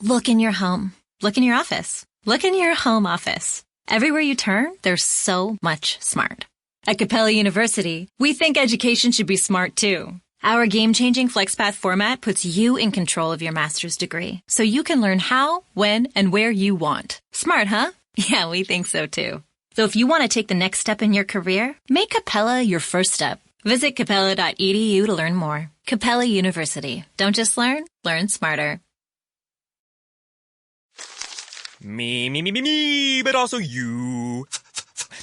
Look in your home. Look in your office. Look in your home office. Everywhere you turn, there's so much smart. At Capella University, we think education should be smart too. Our game-changing FlexPath format puts you in control of your master's degree, so you can learn how, when, and where you want. Smart, huh? Yeah, we think so too. So if you want to take the next step in your career, make Capella your first step. Visit capella.edu to learn more. Capella University. Don't just learn smarter. Me, but also you.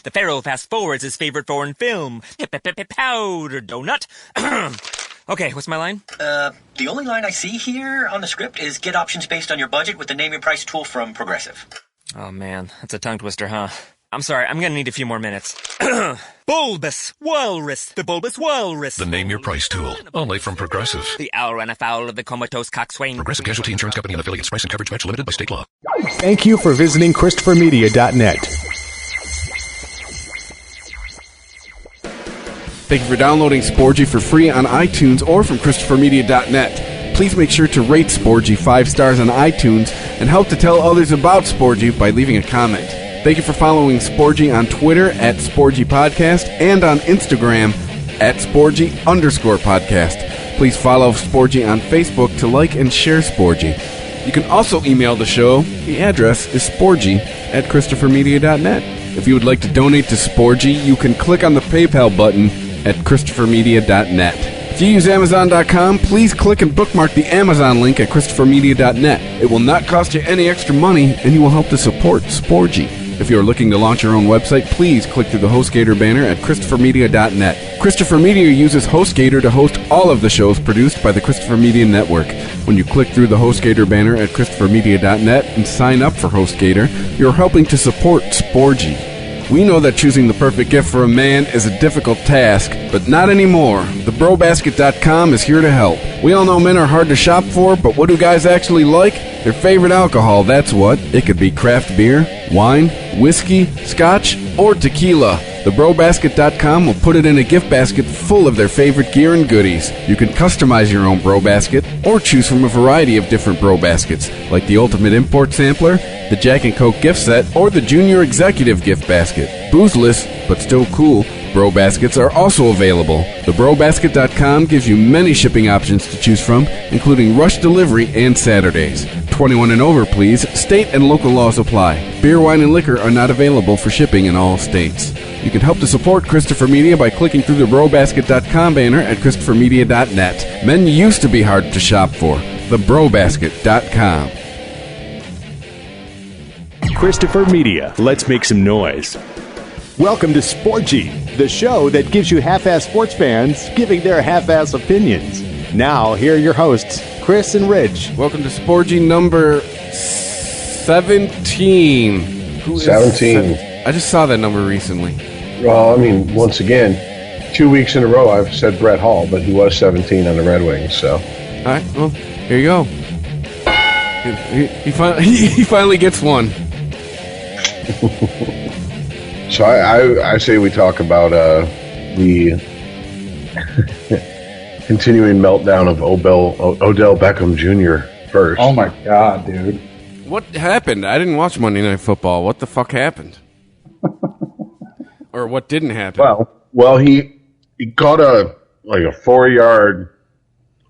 The Pharaoh fast forwards his favorite foreign film, Powder Donut. Okay, what's my line? The only line I see here on the script is get options based on your budget with the Name Your Price tool from Progressive. Oh man, that's a tongue twister, huh? I'm sorry, I'm gonna need a few more minutes. Bulbous Walrus, the Bulbous Walrus. The Name Your Price tool, only from Progressive. The owl ran afoul of the comatose coxswain. Progressive Casualty Insurance Company and affiliates. Price and coverage match limited by state law. Thank you for visiting ChristopherMedia.net. Thank you for downloading Sporgy for free on iTunes or from ChristopherMedia.net. Please make sure to rate Sporgy 5 stars on iTunes and help to tell others about Sporgy by leaving a comment. Thank you for following Sporgy on Twitter at Sporgy Podcast and on Instagram at Sporgy_podcast. Please follow Sporgy on Facebook to like and share Sporgy. You can also email the show. The address is sporgy at ChristopherMedia.net. If you would like to donate to Sporgy, you can click on the PayPal button at ChristopherMedia.net. If you use Amazon.com, please click and bookmark the Amazon link at ChristopherMedia.net. It will not cost you any extra money, and you will help to support Sporgy. If you are looking to launch your own website, please click through the HostGator banner at ChristopherMedia.net. Christopher Media uses HostGator to host all of the shows produced by the Christopher Media Network. When you click through the HostGator banner at ChristopherMedia.net and sign up for HostGator, you're helping to support Sporgy. We know that choosing the perfect gift for a man is a difficult task, but not anymore. TheBroBasket.com is here to help. We all know men are hard to shop for, but what do guys actually like? Their favorite alcohol, that's what. It could be craft beer, wine, whiskey, scotch, or tequila. TheBroBasket.com will put it in a gift basket full of their favorite gear and goodies. You can customize your own Bro Basket or choose from a variety of different Bro Baskets, like the Ultimate Import Sampler, the Jack and Coke gift set, or the Junior Executive gift basket. Boozeless, but still cool, Bro Baskets are also available. TheBroBasket.com gives you many shipping options to choose from, including rush delivery and Saturdays. 21 and over, please. State and local laws apply. Beer, wine, and liquor are not available for shipping in all states. You can help to support Christopher Media by clicking through the BroBasket.com banner at ChristopherMedia.net. Men used to be hard to shop for. TheBroBasket.com. Christopher Media, let's make some noise. Welcome to Sporgy, the show that gives you half-ass sports fans giving their half-ass opinions. Now, here are your hosts, Chris and Rich. Welcome to Sporgy number 17. 17. I just saw that number recently. Well, I mean, once again, 2 weeks in a row I've said Brett Hall, but he was 17 on the Red Wings, so. All right, well, here you go. He finally gets one. So I say we talk about the continuing meltdown of Odell Beckham Jr. first. Oh my God, dude. What happened? I didn't watch Monday Night Football. What the fuck happened? Or what didn't happen? Well, he caught a 4-yard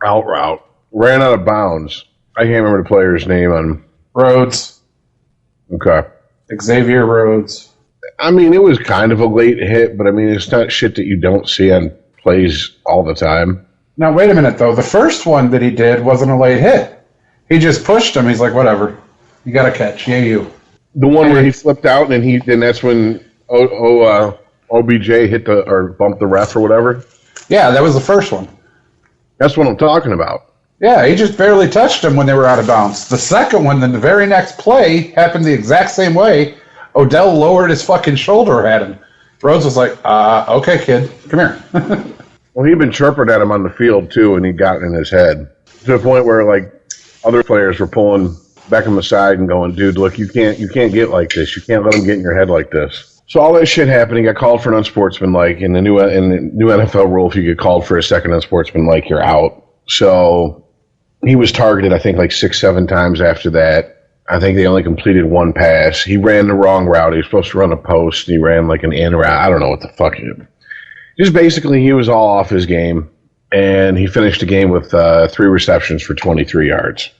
out route, ran out of bounds. I can't remember the player's name on Rhodes. Okay. Xavier Rhodes. I mean, it was kind of a late hit, but I mean, it's not shit that you don't see on plays all the time. Now, wait a minute, though. The first one that he did wasn't a late hit. He just pushed him. He's like, whatever. You got to catch. Yeah, you. The one where he flipped out, and that's when OBJ hit bumped the ref or whatever? Yeah, that was the first one. That's what I'm talking about. Yeah, he just barely touched him when they were out of bounds. The second one, then the very next play, happened the exact same way. Odell lowered his fucking shoulder at him. Rhodes was like, okay, kid, come here. Well, he'd been chirping at him on the field, too, and he got in his head. To the point where, other players were pulling Beckham aside and going, dude, look, you can't get like this. You can't let him get in your head like this. So all that shit happened. He got called for an unsportsmanlike. In the new NFL rule, if you get called for a second unsportsmanlike, you're out. So he was targeted, I think, like 6-7 times after that. I think they only completed one pass. He ran the wrong route. He was supposed to run a post. He ran like an in route. I don't know what the fuck. Just basically, he was all off his game, and he finished the game with 3 receptions for 23 yards.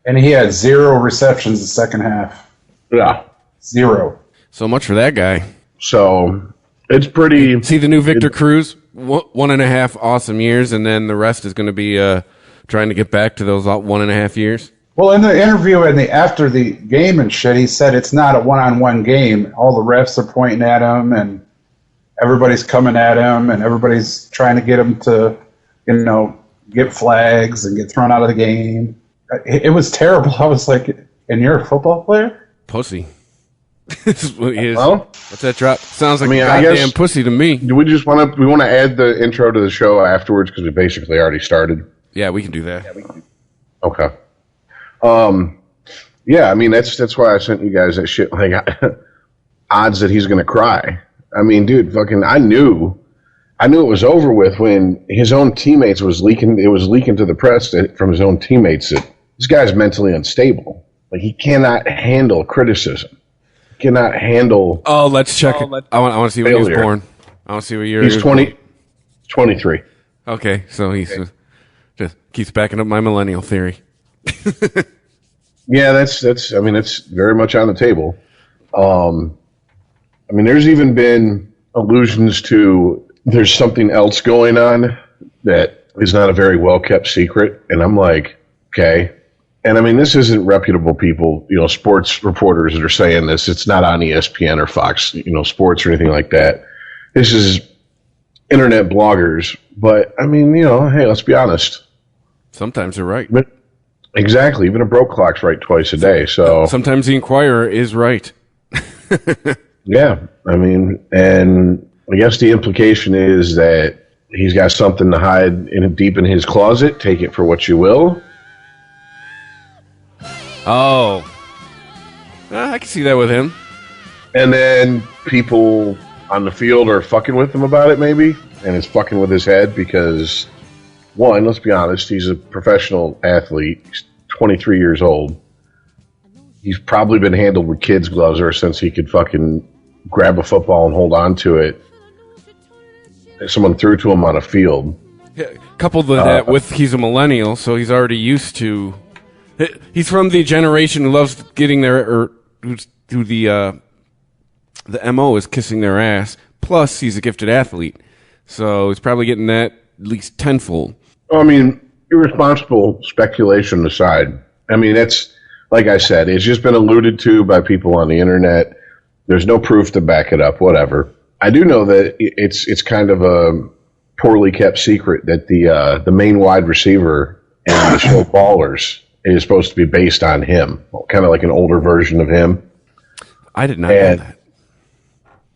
And he had 0 receptions the second half. Yeah. 0. So much for that guy. So it's pretty. See the new Victor Cruz? 1.5 awesome years, and then the rest is going to be trying to get back to those 1.5 years. Well, in the interview and after the game and shit, he said it's not a one-on-one game. All the refs are pointing at him, and everybody's coming at him, and everybody's trying to get him to, get flags and get thrown out of the game. It was terrible. I was like, and you're a football player? Pussy. This is what he is. Well, what's that drop? Sounds like I goddamn guess, pussy to me. Do we just want to add the intro to the show afterwards because we basically already started? Yeah, we can do that. Okay. Yeah, I mean that's why I sent you guys that shit. Like odds that he's gonna cry. I mean, dude, fucking, I knew it was over with when his own teammates was leaking. It was leaking to the press from his own teammates that this guy's mentally unstable. Like he cannot handle criticism. He cannot handle. Oh, let's check it. I want to see when he was born. I want to see what year he's he was 20, born. 23. Okay, so he's just keeps backing up my millennial theory. Yeah, that's. I mean, it's very much on the table. I mean, there's even been allusions to there's something else going on that is not a very well kept secret, and I'm like, okay. And I mean, this isn't reputable people, sports reporters that are saying this. It's not on ESPN or Fox, Sports or anything like that. This is internet bloggers. But I mean, hey, let's be honest. Sometimes they're right. But exactly. Even a broke clock's right twice a day. So sometimes the Inquirer is right. Yeah. I mean, and I guess the implication is that he's got something to hide deep in his closet. Take it for what you will. Oh. I can see that with him. And then people on the field are fucking with him about it, maybe. And it's fucking with his head because, one, let's be honest, he's a professional athlete. He's 23 years old. He's probably been handled with kids' gloves ever since he could fucking grab a football and hold on to it. Someone threw to him on a field. Yeah, coupled with that, he's a millennial, so he's already used to. He's from the generation who loves getting their, who the MO is kissing their ass. Plus, he's a gifted athlete, so he's probably getting that at least tenfold. I mean, irresponsible speculation aside, I mean, that's, like I said, it's just been alluded to by people on the internet. There's no proof to back it up, whatever. I do know that it's kind of a poorly kept secret that the main wide receiver in the show Ballers is supposed to be based on him, kind of like an older version of him. I did not know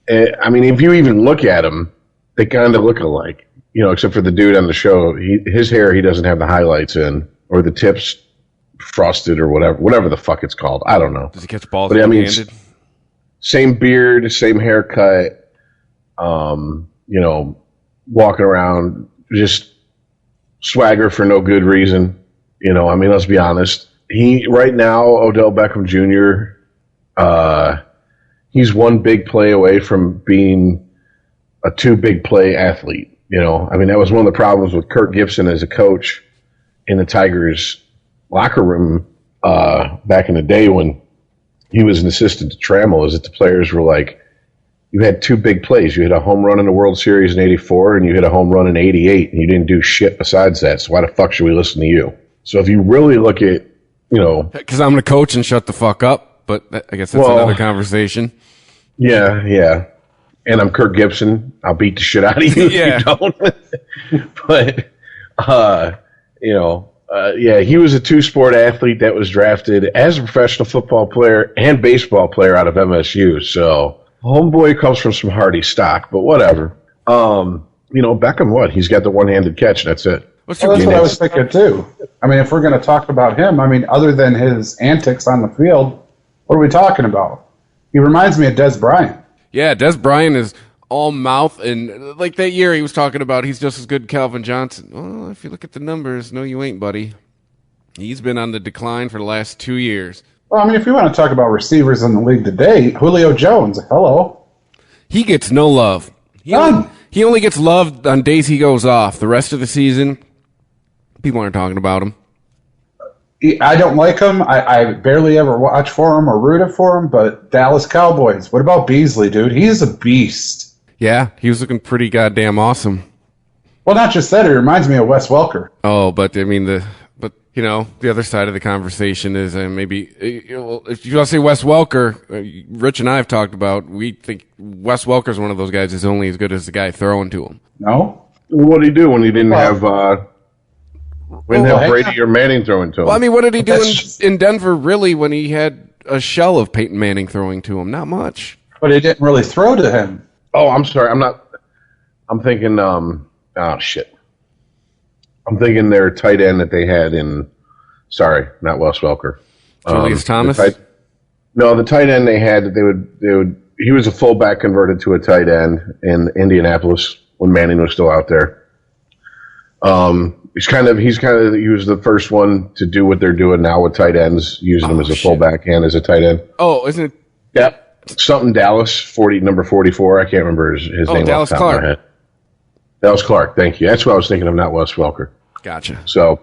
that. I mean, if you even look at him, they kind of look alike, except for the dude on the show. His hair, he doesn't have the highlights in, or the tips frosted, or whatever the fuck it's called. I don't know. Does he catch balls? But I mean, same beard, same haircut. Walking around, just swagger for no good reason. I mean, let's be honest. Right now, Odell Beckham Jr., he's one big play away from being a 2 big play athlete. I mean, that was one of the problems with Kirk Gibson as a coach in the Tigers locker room back in the day when he was an assistant to Trammell, is that the players were like, you had 2 big plays. You hit a home run in the World Series in '84, and you hit a home run in '88, and you didn't do shit besides that. So why the fuck should we listen to you? So if you really look at, because I'm the coach and shut the fuck up, but I guess that's another conversation. Yeah. And I'm Kirk Gibson. I'll beat the shit out of you if you don't. But, yeah, he was a 2-sport athlete that was drafted as a professional football player and baseball player out of MSU. So homeboy comes from some hardy stock, but whatever. Beckham, what? He's got the one-handed catch. That's it. That's what I was thinking too. I mean, if we're going to talk about him, I mean, other than his antics on the field, what are we talking about? He reminds me of Des Bryant. Yeah, Des Bryant is all mouth, and like that year he was talking about he's just as good as Calvin Johnson. Well, if you look at the numbers, no, you ain't, buddy. He's been on the decline for the last 2 years. Well, I mean, if you want to talk about receivers in the league today, Julio Jones, hello. He gets no love. He only gets loved on days he goes off. The rest of the season, people aren't talking about him. I don't like him. I barely ever watch for him or rooted for him, but Dallas Cowboys. What about Beasley, dude? He's a beast. Yeah, he was looking pretty goddamn awesome. Well, not just that. It reminds me of Wes Welker. Oh, but I mean, the other side of the conversation is maybe if you want to say Wes Welker, Rich and I have talked about, we think Wes Welker's one of those guys who's only as good as the guy throwing to him. No? What did he do when he didn't have Brady or Manning throwing to him? Well, I mean, what did he do in Denver, really, when he had a shell of Peyton Manning throwing to him? Not much. But he didn't really throw to him. Oh, I'm sorry. I'm thinking, shit. I'm thinking their tight end that they had sorry, not Wes Welker. Julius Thomas? The tight end they had, that he was a fullback converted to a tight end in Indianapolis when Manning was still out there. He was the first one to do what they're doing now with tight ends, using them as a fullback and as a tight end. Oh, isn't it? Yep. Something Dallas, number 44. I can't remember his name. Dallas off the top of my Clark. head. Dallas Clark, thank you. That's what I was thinking of, not Wes Welker. Gotcha. So,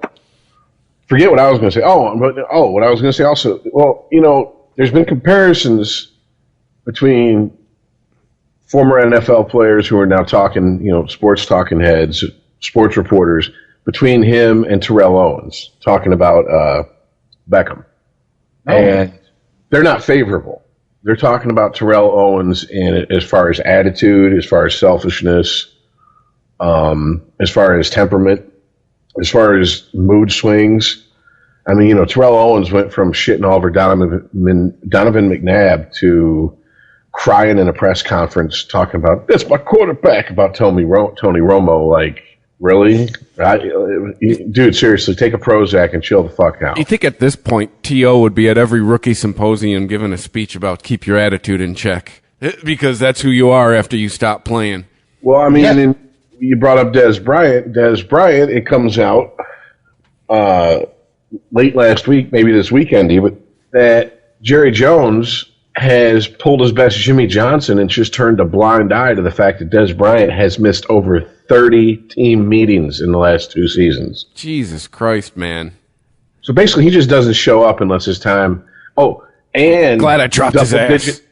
forget what I was going to say. What I was going to say also, there's been comparisons between former NFL players who are now talking, sports talking heads, sports reporters, between him and Terrell Owens, talking about Beckham. Oh. And they're not favorable. They're talking about Terrell Owens as far as attitude, as far as selfishness, as far as temperament, as far as mood swings. I mean, Terrell Owens went from shitting all over Donovan McNabb to crying in a press conference talking about, that's my quarterback, about Tony Romo. Like, really? Dude, seriously, take a Prozac and chill the fuck out. You think at this point, T.O. would be at every rookie symposium giving a speech about keep your attitude in check, because that's who you are after you stop playing. Well, I mean, you brought up Dez Bryant. Dez Bryant, it comes out late last week, maybe this weekend even, that Jerry Jones has pulled his best Jimmy Johnson and just turned a blind eye to the fact that Dez Bryant has missed over 30 team meetings in the last 2 seasons. Jesus Christ, man. So basically, he just doesn't show up unless it's time. Oh, and glad I dropped his ass.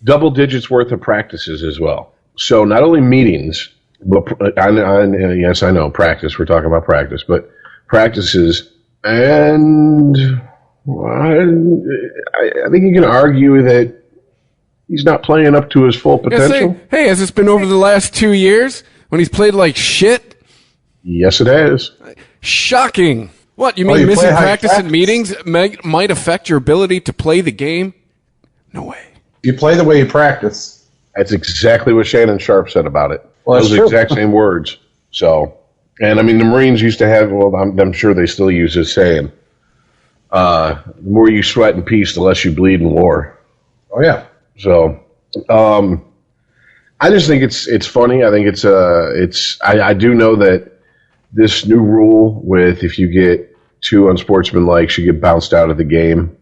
Double digits worth of practices as well. So not only meetings, but yes, I know, practice. We're talking about practice, but practices. And I think you can argue that he's not playing up to his full potential. Hey, has this been over the last 2 years when he's played like shit? Yes, it has. Shocking. What, you mean missing practice and meetings might affect your ability to play the game? No way. You play the way you practice. That's exactly what Shannon Sharp said about it. Well, those exact same words. So, and I mean, the Marines used to have, well, I'm sure they still use this saying, the more you sweat in peace, the less you bleed in war. Oh, yeah. So, I just think it's funny. I think I do know that this new rule with if you get too unsportsmanlike, you get bounced out of the game.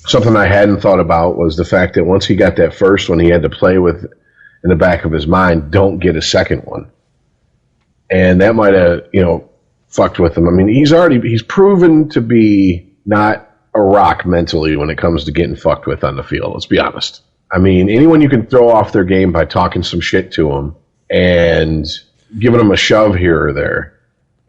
Something I hadn't thought about was the fact that once he got that first one, he had to play with in the back of his mind, don't get a second one. And that might have, fucked with him. I mean, he's proven to be not a rock mentally when it comes to getting fucked with on the field. Let's be honest. I mean, anyone you can throw off their game by talking some shit to them and giving them a shove here or there.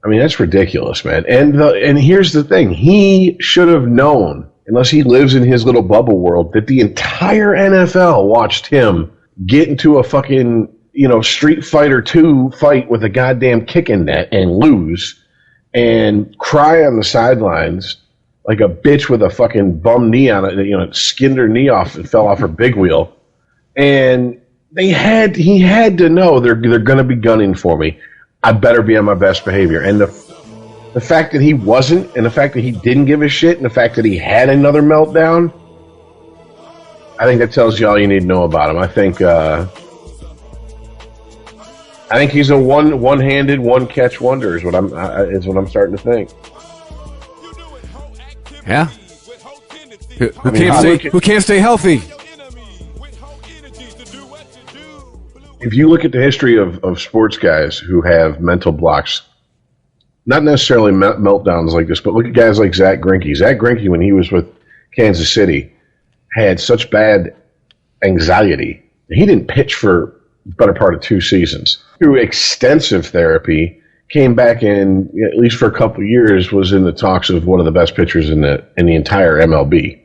I mean, that's ridiculous, man. And here's the thing. He should have known, unless he lives in his little bubble world, that the entire NFL watched him get into a fucking, Street Fighter 2 fight with a goddamn kicking net and lose and cry on the sidelines like a bitch with a fucking bum knee on it, skinned her knee off and fell off her big wheel. And he had to know they're going to be gunning for me. I better be on my best behavior. And the fact that he wasn't, and the fact that he didn't give a shit, and the fact that he had another meltdown, I think that tells you all you need to know about him. I think he's a one-handed, one-catch wonder is what I'm starting to think. Yeah. Who can't stay healthy? If you look at the history of sports guys who have mental blocks, not necessarily meltdowns like this, but look at guys like Zach Greinke. Zach Greinke, when he was with Kansas City, had such bad anxiety. He didn't pitch for the better part of 2 seasons. Through extensive therapy, came back in, at least for a couple of years, was in the talks of one of the best pitchers in the entire MLB.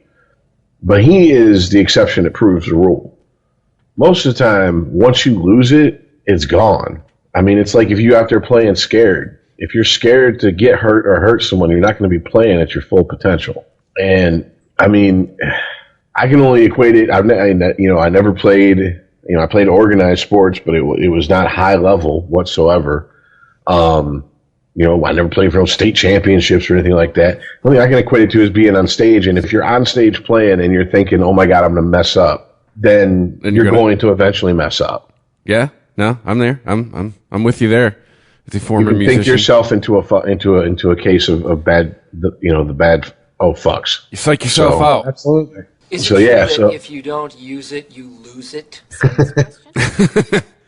But he is the exception that proves the rule. Most of the time, once you lose it, it's gone. I mean, it's like if you're out there playing scared. If you're scared to get hurt or hurt someone, you're not going to be playing at your full potential. And, I mean, I can only equate it. I never played, I played organized sports, but it was not high level whatsoever. I never played for state championships or anything like that. The only thing I can equate it to is being on stage. And if you're on stage playing and you're thinking, oh my God, I'm going to mess up, then you're going to eventually mess up. Yeah, no, I'm there. I'm with you there. As a former musician, think yourself into a case of bad, the bad fucks. You psych yourself out. Absolutely. Is it true that if you don't use it, you lose it?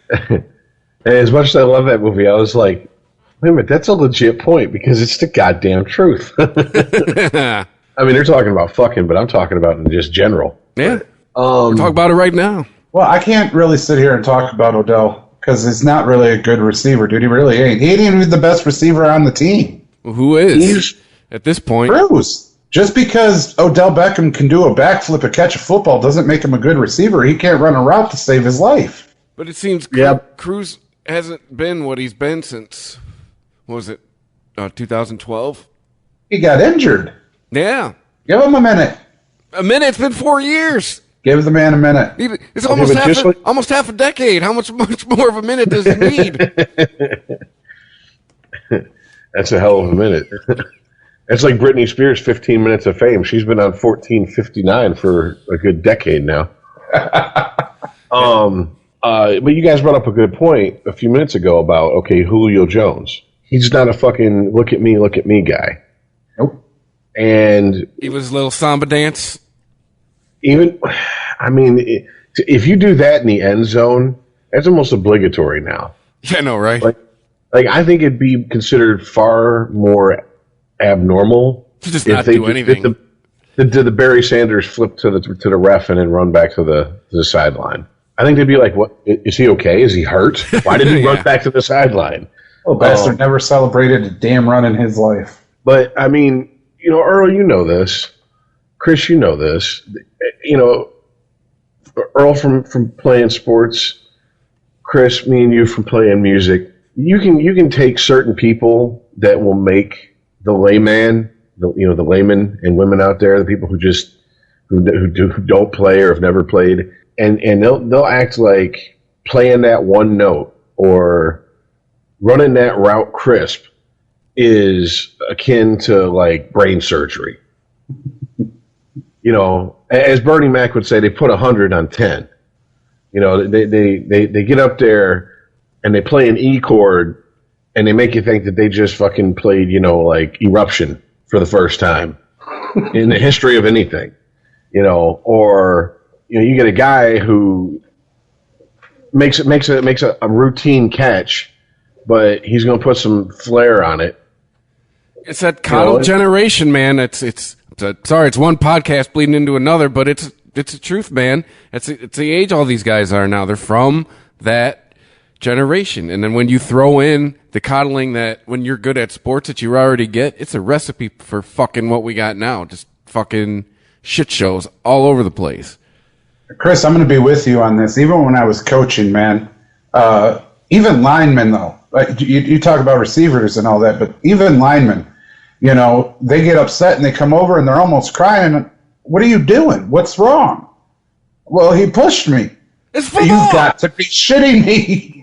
And as much as I love that movie, I was like, wait a minute, that's a legit point because it's the goddamn truth. I mean, they're talking about fucking, but I'm talking about in just general. Yeah. We're talking about it right now. Well, I can't really sit here and talk about Odell because he's not really a good receiver, dude. He really ain't. He ain't even the best receiver on the team. Well, who is? At this point. Cruz. Just because Odell Beckham can do a backflip and catch a football doesn't make him a good receiver. He can't run a route to save his life. But it seems Cruz hasn't been what he's been since, what was it, 2012? He got injured. Yeah. Give him a minute. A minute? It's been 4 years. Give the man a minute. It's almost half a decade. How much more of a minute does he need? That's a hell of a minute. It's like Britney Spears' 15 minutes of fame. She's been on 14:59 for a good decade now. But you guys brought up a good point a few minutes ago about, Julio Jones. He's not a fucking look at me guy. Nope. And even his little samba dance. If you do that in the end zone, that's almost obligatory now. Yeah, I know, right? Like I think it'd be considered far more abnormal to just not do anything. Did the Barry Sanders flip to the ref and then run back to the sideline? I think they'd be like, "What? Is he okay? Is he hurt? Why did he run back to the sideline?" Oh, bastard never celebrated a damn run in his life. But I mean, Earl, you know this. Chris, you know this. Earl from playing sports. Chris, me and you from playing music. You can take certain people that will make the layman, the laymen and women out there, the people who don't play or have never played, and they'll act like playing that one note or running that route crisp is akin to like brain surgery. As Bernie Mac would say, they put 100 on 10. They get up there and they play an E chord and they make you think that they just fucking played, like Eruption for the first time in the history of anything, or you get a guy who makes a routine catch, but he's going to put some flair on it. It's that coddled generation, man. It's one podcast bleeding into another, but it's the truth, man. It's the age all these guys are now. They're from that generation. And then when you throw in the coddling that when you're good at sports that you already get, it's a recipe for fucking what we got now. Just fucking shit shows all over the place. Chris, I'm going to be with you on this. Even when I was coaching, man, even linemen, though, like you talk about receivers and all that, but even linemen, they get upset and they come over and they're almost crying. What are you doing? What's wrong? Well, he pushed me. It's football. You've got to be shitting me.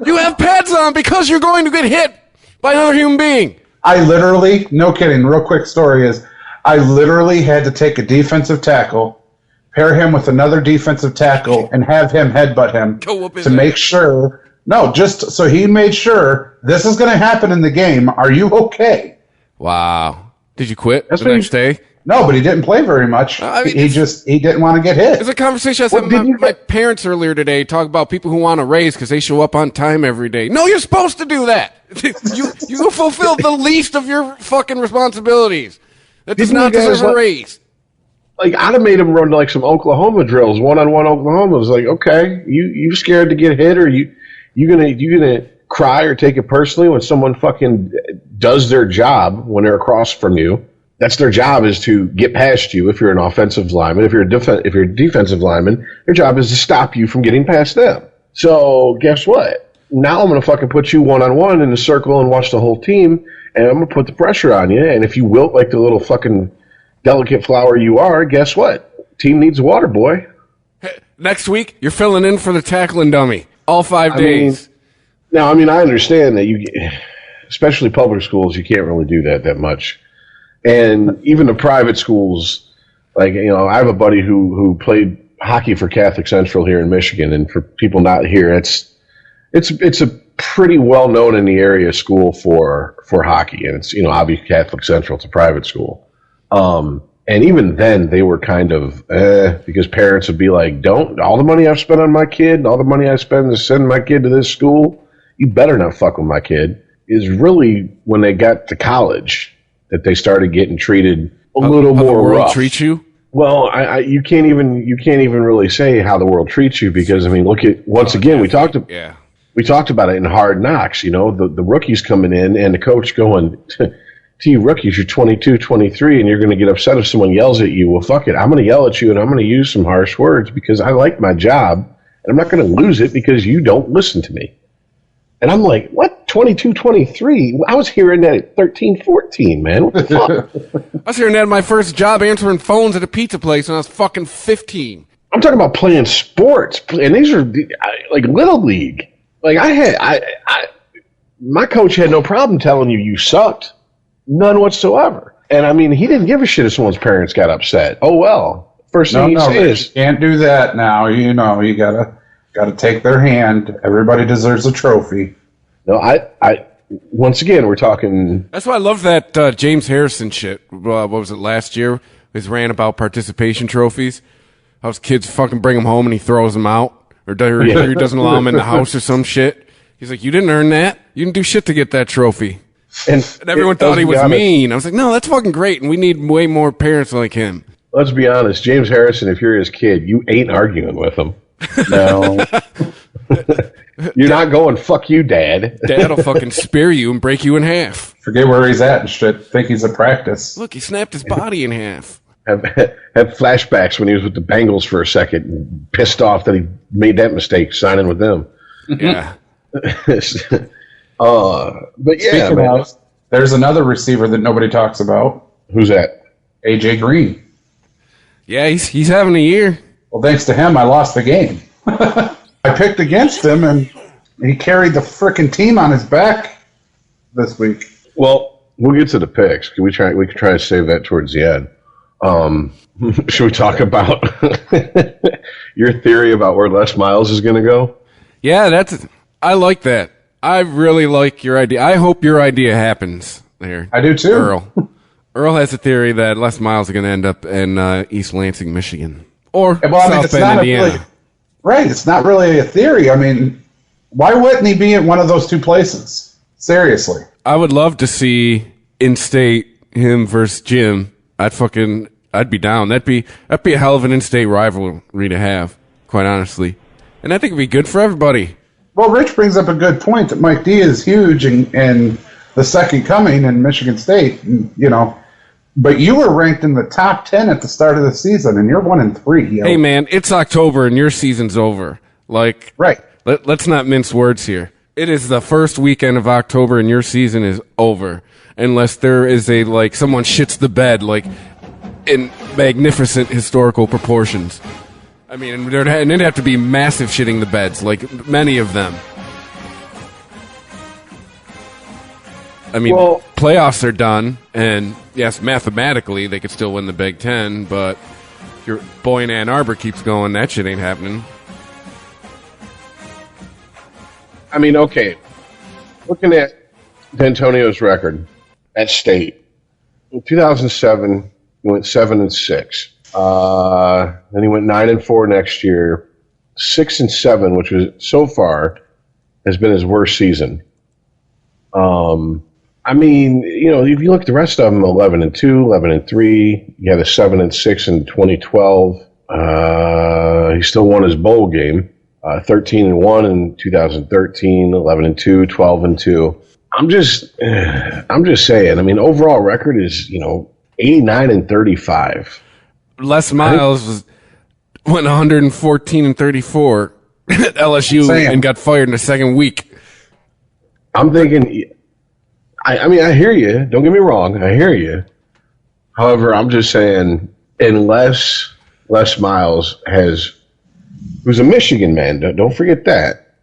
You have pads on because you're going to get hit by another human being. I literally, no kidding, real quick story is, I literally had to take a defensive tackle, pair him with another defensive tackle, and have him headbutt him to make sure. No, just so he made sure this is going to happen in the game. Are you okay? Wow. Did you quit the next day? No, but he didn't play very much. He didn't want to get hit. There's a conversation I had with my parents earlier today. Talk about people who want to raise because they show up on time every day. No, you're supposed to do that. you fulfill the least of your fucking responsibilities. That does not deserve a raise. Like, I'd have made him run like some Oklahoma drills, one-on-one Oklahoma. It was like, okay, you scared to get hit, or you gonna cry or take it personally when someone fucking does their job when they're across from you? That's their job, is to get past you if you're an offensive lineman. If you're a defensive lineman, their job is to stop you from getting past them. So guess what? Now I'm going to fucking put you one-on-one in the circle and watch the whole team, and I'm going to put the pressure on you. And if you wilt like the little fucking delicate flower you are, guess what? Team needs water, boy. Next week, you're filling in for the tackling dummy all 5 days. I understand that especially public schools, you can't really do that much. And even the private schools, like, I have a buddy who played hockey for Catholic Central here in Michigan, and for people not here, it's a pretty well known in the area school for hockey, and it's obviously Catholic Central, it's a private school. And even then, they were kind of because parents would be like, "Don't, all the money I've spent on my kid, and all the money I spend to send my kid to this school, you better not fuck with my kid." Is really when they got to college that they started getting treated a little more the world rough. Treat you? Well, you can't even really say how the world treats you, because look at we talked about it in Hard Knocks. The rookies coming in and the coach going, "To you rookies, you're 22, 23, and you're going to get upset if someone yells at you. Well, fuck it, I'm going to yell at you and I'm going to use some harsh words because I like my job and I'm not going to lose it because you don't listen to me." And I'm like, what? 22, 23? I was hearing that at 13, 14, man. What the fuck? I was hearing that at my first job answering phones at a pizza place when I was fucking 15. I'm talking about playing sports, and these are like Little League. Like my coach had no problem telling you sucked. None whatsoever. And he didn't give a shit if someone's parents got upset. Oh, well. First thing he says, you can't do that now. You gotta take their hand. Everybody deserves a trophy. No, I once again, we're talking. That's why I love that James Harrison shit. What was it, last year? His rant about participation trophies. How his kids fucking bring them home and he throws them out. Or he doesn't allow them in the house or some shit. He's like, you didn't earn that. You didn't do shit to get that trophy. And everyone thought he was mean. I was like, no, that's fucking great, and we need way more parents like him. Let's be honest. James Harrison, if you're his kid, you ain't arguing with him. No. You're not going, fuck you, Dad. Dad'll fucking spear you and break you in half. Forget where he's at and shit. Think he's at practice. Look, he snapped his body in half. Have flashbacks when he was with the Bengals for a second and pissed off that he made that mistake signing with them. Yeah. But yeah, Speaking of, there's another receiver that nobody talks about. Who's that? AJ Green. Yeah, he's having a year. Well, thanks to him, I lost the game. I picked against him, and he carried the frickin' team on his back this week. Well, we'll get to the picks. We can try to save that towards the end. Should we talk about your theory about where Les Miles is going to go? Yeah, I like that. I really like your idea. I hope your idea happens there. I do too. Earl has a theory that Les Miles is going to end up in East Lansing, Michigan. Or South Bend, Indiana. Right, it's not really a theory. Why wouldn't he be at one of those two places? Seriously. I would love to see in-state him versus Jim. I'd be down. That'd be a hell of an in-state rivalry to have, quite honestly. And I think it'd be good for everybody. Well, Rich brings up a good point that Mike D is huge and the second coming in Michigan State, but you were ranked in the top 10 at the start of the season, and you're 1-3. Hey, man, it's October and your season's over. Right. Let's not mince words here. It is the first weekend of October and your season is over, unless there is someone shits the bed in magnificent historical proportions. And it'd have to be massive shitting the beds, many of them. Playoffs are done, and yes, mathematically they could still win the Big Ten, but if your boy in Ann Arbor keeps going, that shit ain't happening. Okay. Looking at D'Antonio's record at State, in 2007, He went 7-6. Then he went 9-4 next year. 6-7, which was so far has been his worst season. I mean, if you look at the rest of them, 11-2, 11-3. You had a 7-6 in 2012. He still won his bowl game. 13-1 in 2013. 11-2, 12-2. I'm just saying. I mean, overall record is 89-35. Les Miles went 114-34 at LSU and got fired in the second week. I'm thinking. I mean, I hear you. Don't get me wrong. I hear you. However, I'm just saying, unless Les Miles who's a Michigan man, don't forget that.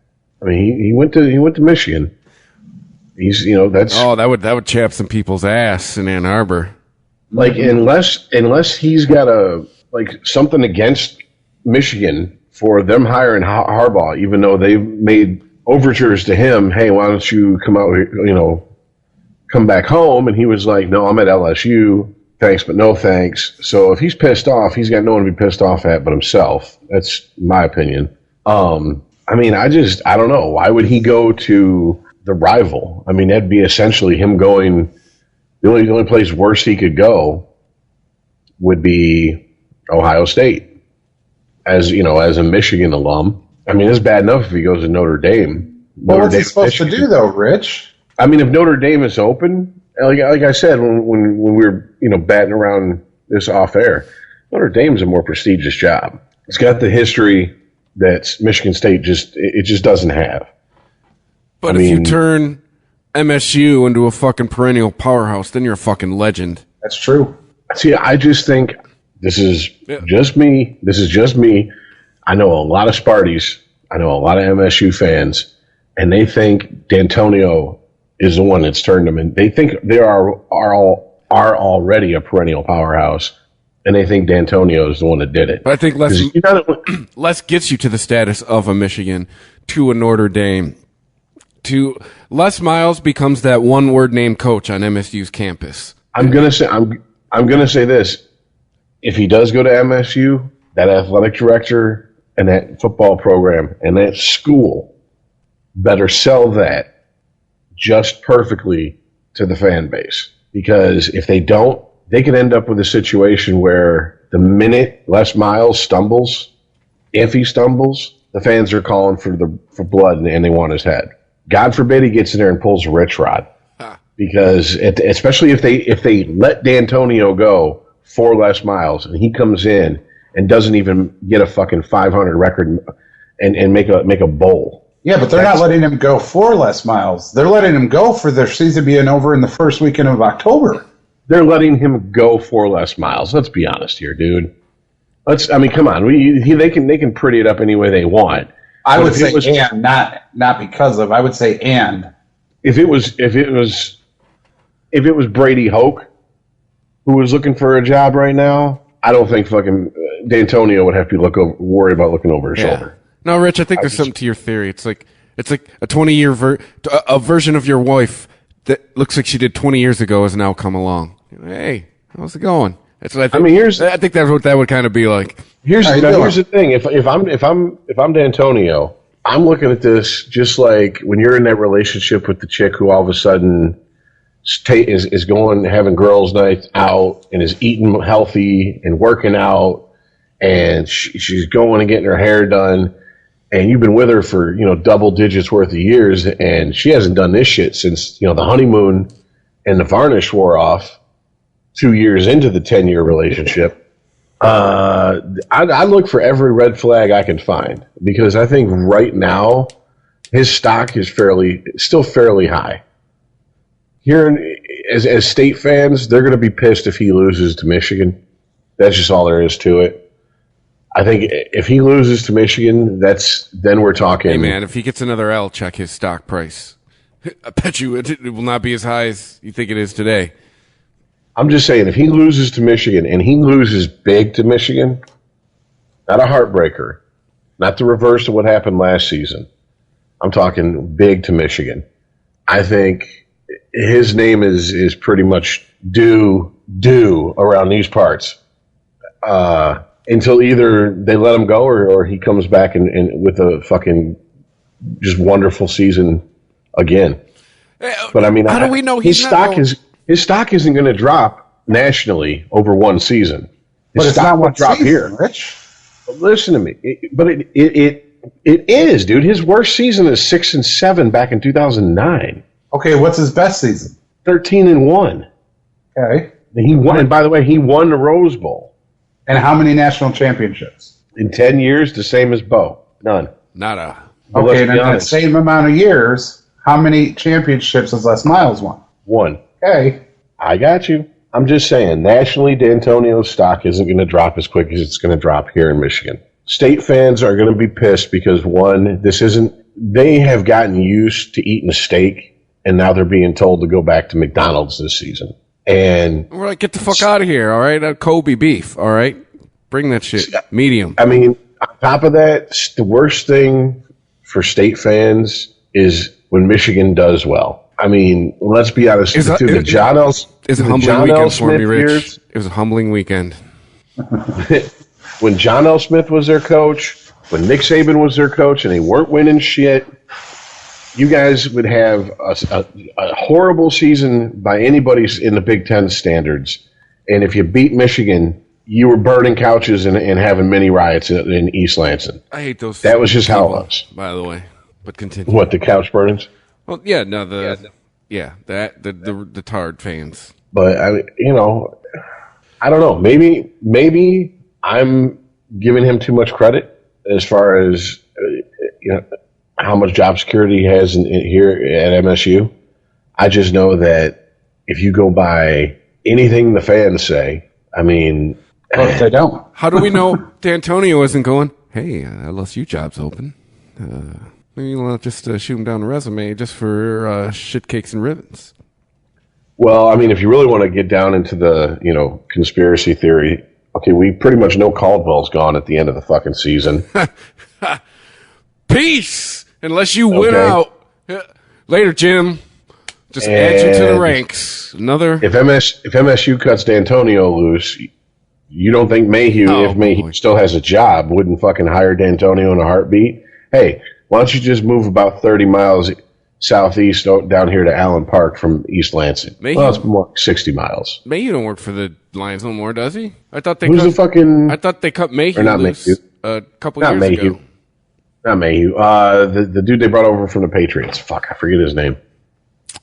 I mean, he went to Michigan. He's that would chap some people's ass in Ann Arbor. Like unless he's got something against Michigan for them hiring Harbaugh, even though they've made overtures to him. Hey, why don't you come out here, come back home? And he was like, no, I'm at LSU. Thanks, but no thanks. So if he's pissed off, he's got no one to be pissed off at but himself. That's my opinion. I mean, I don't know. Why would he go to the rival? I mean, that'd be essentially him going. The only place worse he could go would be Ohio State. As a Michigan alum. I mean, it's bad enough if he goes to Notre Dame. Well, what's he supposed to do, though, Rich? I mean, if Notre Dame is open, like I said when we were batting around this off air, Notre Dame's a more prestigious job. It's got the history that Michigan State just doesn't have. But if you turn MSU into a fucking perennial powerhouse, then you're a fucking legend. That's true. See, I just think this is just me. This is just me. I know a lot of Sparties. I know a lot of MSU fans, and they think D'Antonio is the one that's turned them. And they think they are already a perennial powerhouse, and they think D'Antonio is the one that did it. But I think Les gets you to the status of a Michigan, to a Notre Dame. To Les Miles becomes that one-word name coach on MSU's campus. I'm gonna say this: if he does go to MSU, that athletic director and that football program and that school better sell that just perfectly to the fan base. Because if they don't, they could end up with a situation where the minute Les Miles stumbles, if he stumbles, the fans are calling for blood and they want his head. God forbid he gets in there and pulls a rich rod. Because especially if they let D'Antonio go for Les Miles and he comes in and doesn't even get a fucking 500 record and make a bowl. Yeah, but they're not letting him go for Les Miles. They're letting him go for their season being over in the first weekend of October. They're letting him go for Les Miles. Let's be honest here, dude. Come on. They can pretty it up any way they want. I would say and, not because of. I would say and. If it was Brady Hoke who was looking for a job right now, I don't think fucking D'Antonio would have to worry about looking over his shoulder. No, Rich, I think there's something to your theory. It's like a 20-year version of your wife that looks like she did 20 years ago has now come along. Hey, how's it going? That's what I think. I think that's what that would kind of be like. Here's the thing. If I'm D'Antonio, I'm looking at this just like when you're in that relationship with the chick who all of a sudden is going having girls' nights out and is eating healthy and working out, and she's going and getting her hair done, and you've been with her for double digits worth of years, and she hasn't done this shit since the honeymoon and the varnish wore off 2 years into the 10-year relationship. I look for every red flag I can find because I think right now his stock is still fairly high. Here, as State fans, they're going to be pissed if he loses to Michigan. That's just all there is to it. I think if he loses to Michigan, then we're talking. Hey man, if he gets another L, check his stock price. I bet you it will not be as high as you think it is today. I'm just saying, if he loses to Michigan, and he loses big to Michigan, not a heartbreaker, not the reverse of what happened last season. I'm talking big to Michigan. I think his name is pretty much due do around these parts until either they let him go or he comes back and with a fucking just wonderful season again. But I mean, how do we know his stock isn't going to drop nationally over one season. But it's not one drop season, here. Rich. But listen to me. It is, dude. His worst season is 6-7 back in 2009. Okay, what's his best season? 13-1. Okay. And he won. And by the way, he won the Rose Bowl. And how many national championships? In 10 years, the same as Bo. None. Nada. But Okay, let's and be in that honest. same amount of years, how many championships has Les Miles won? One. Okay. I got you. I'm just saying, nationally, D'Antonio's stock isn't going to drop as quick as it's going to drop here in Michigan. State fans are going to be pissed because, one, they have gotten used to eating a steak, and now they're being told to go back to McDonald's this season. And We're like, get the fuck out of here, all right? Kobe beef, all right? Bring that shit. Medium. I mean, on top of that, the worst thing for state fans is when Michigan does well. I mean, let's be honest. It was a humbling weekend for me, Rich. It was a humbling weekend. When John L. Smith was their coach, when Nick Saban was their coach, and they weren't winning shit, you guys would have a horrible season by anybody's in the Big Ten standards. And if you beat Michigan, you were burning couches and having mini riots in East Lansing. I hate those. That was just how it was. By the way, but continue. What, the couch burnings? Well, yeah, no, the Tard fans. But I don't know. Maybe I'm giving him too much credit as far as how much job security he has here at MSU. I just know that if you go by anything the fans say, I mean, Well, if they don't. How do we know D'Antonio isn't going, hey, LSU job's open. Maybe we'll just shoot him down a resume just for shit cakes and ribbons. Well, I mean, if you really want to get down into the, conspiracy theory, okay, we pretty much know Caldwell's gone at the end of the fucking season. Peace! Unless you win out. Later, Jim. Just add you to the ranks. If MSU cuts D'Antonio loose, you don't think Mayhew, if Mayhew still has a job, wouldn't fucking hire D'Antonio in a heartbeat? Hey, why don't you just move about 30 miles southeast down here to Allen Park from East Lansing? Well, it's more like 60 miles. Mayhew don't work for the Lions no more, does he? I thought they I thought they cut Mayhew loose a couple years ago. Not Mayhew. The dude they brought over from the Patriots. Fuck, I forget his name.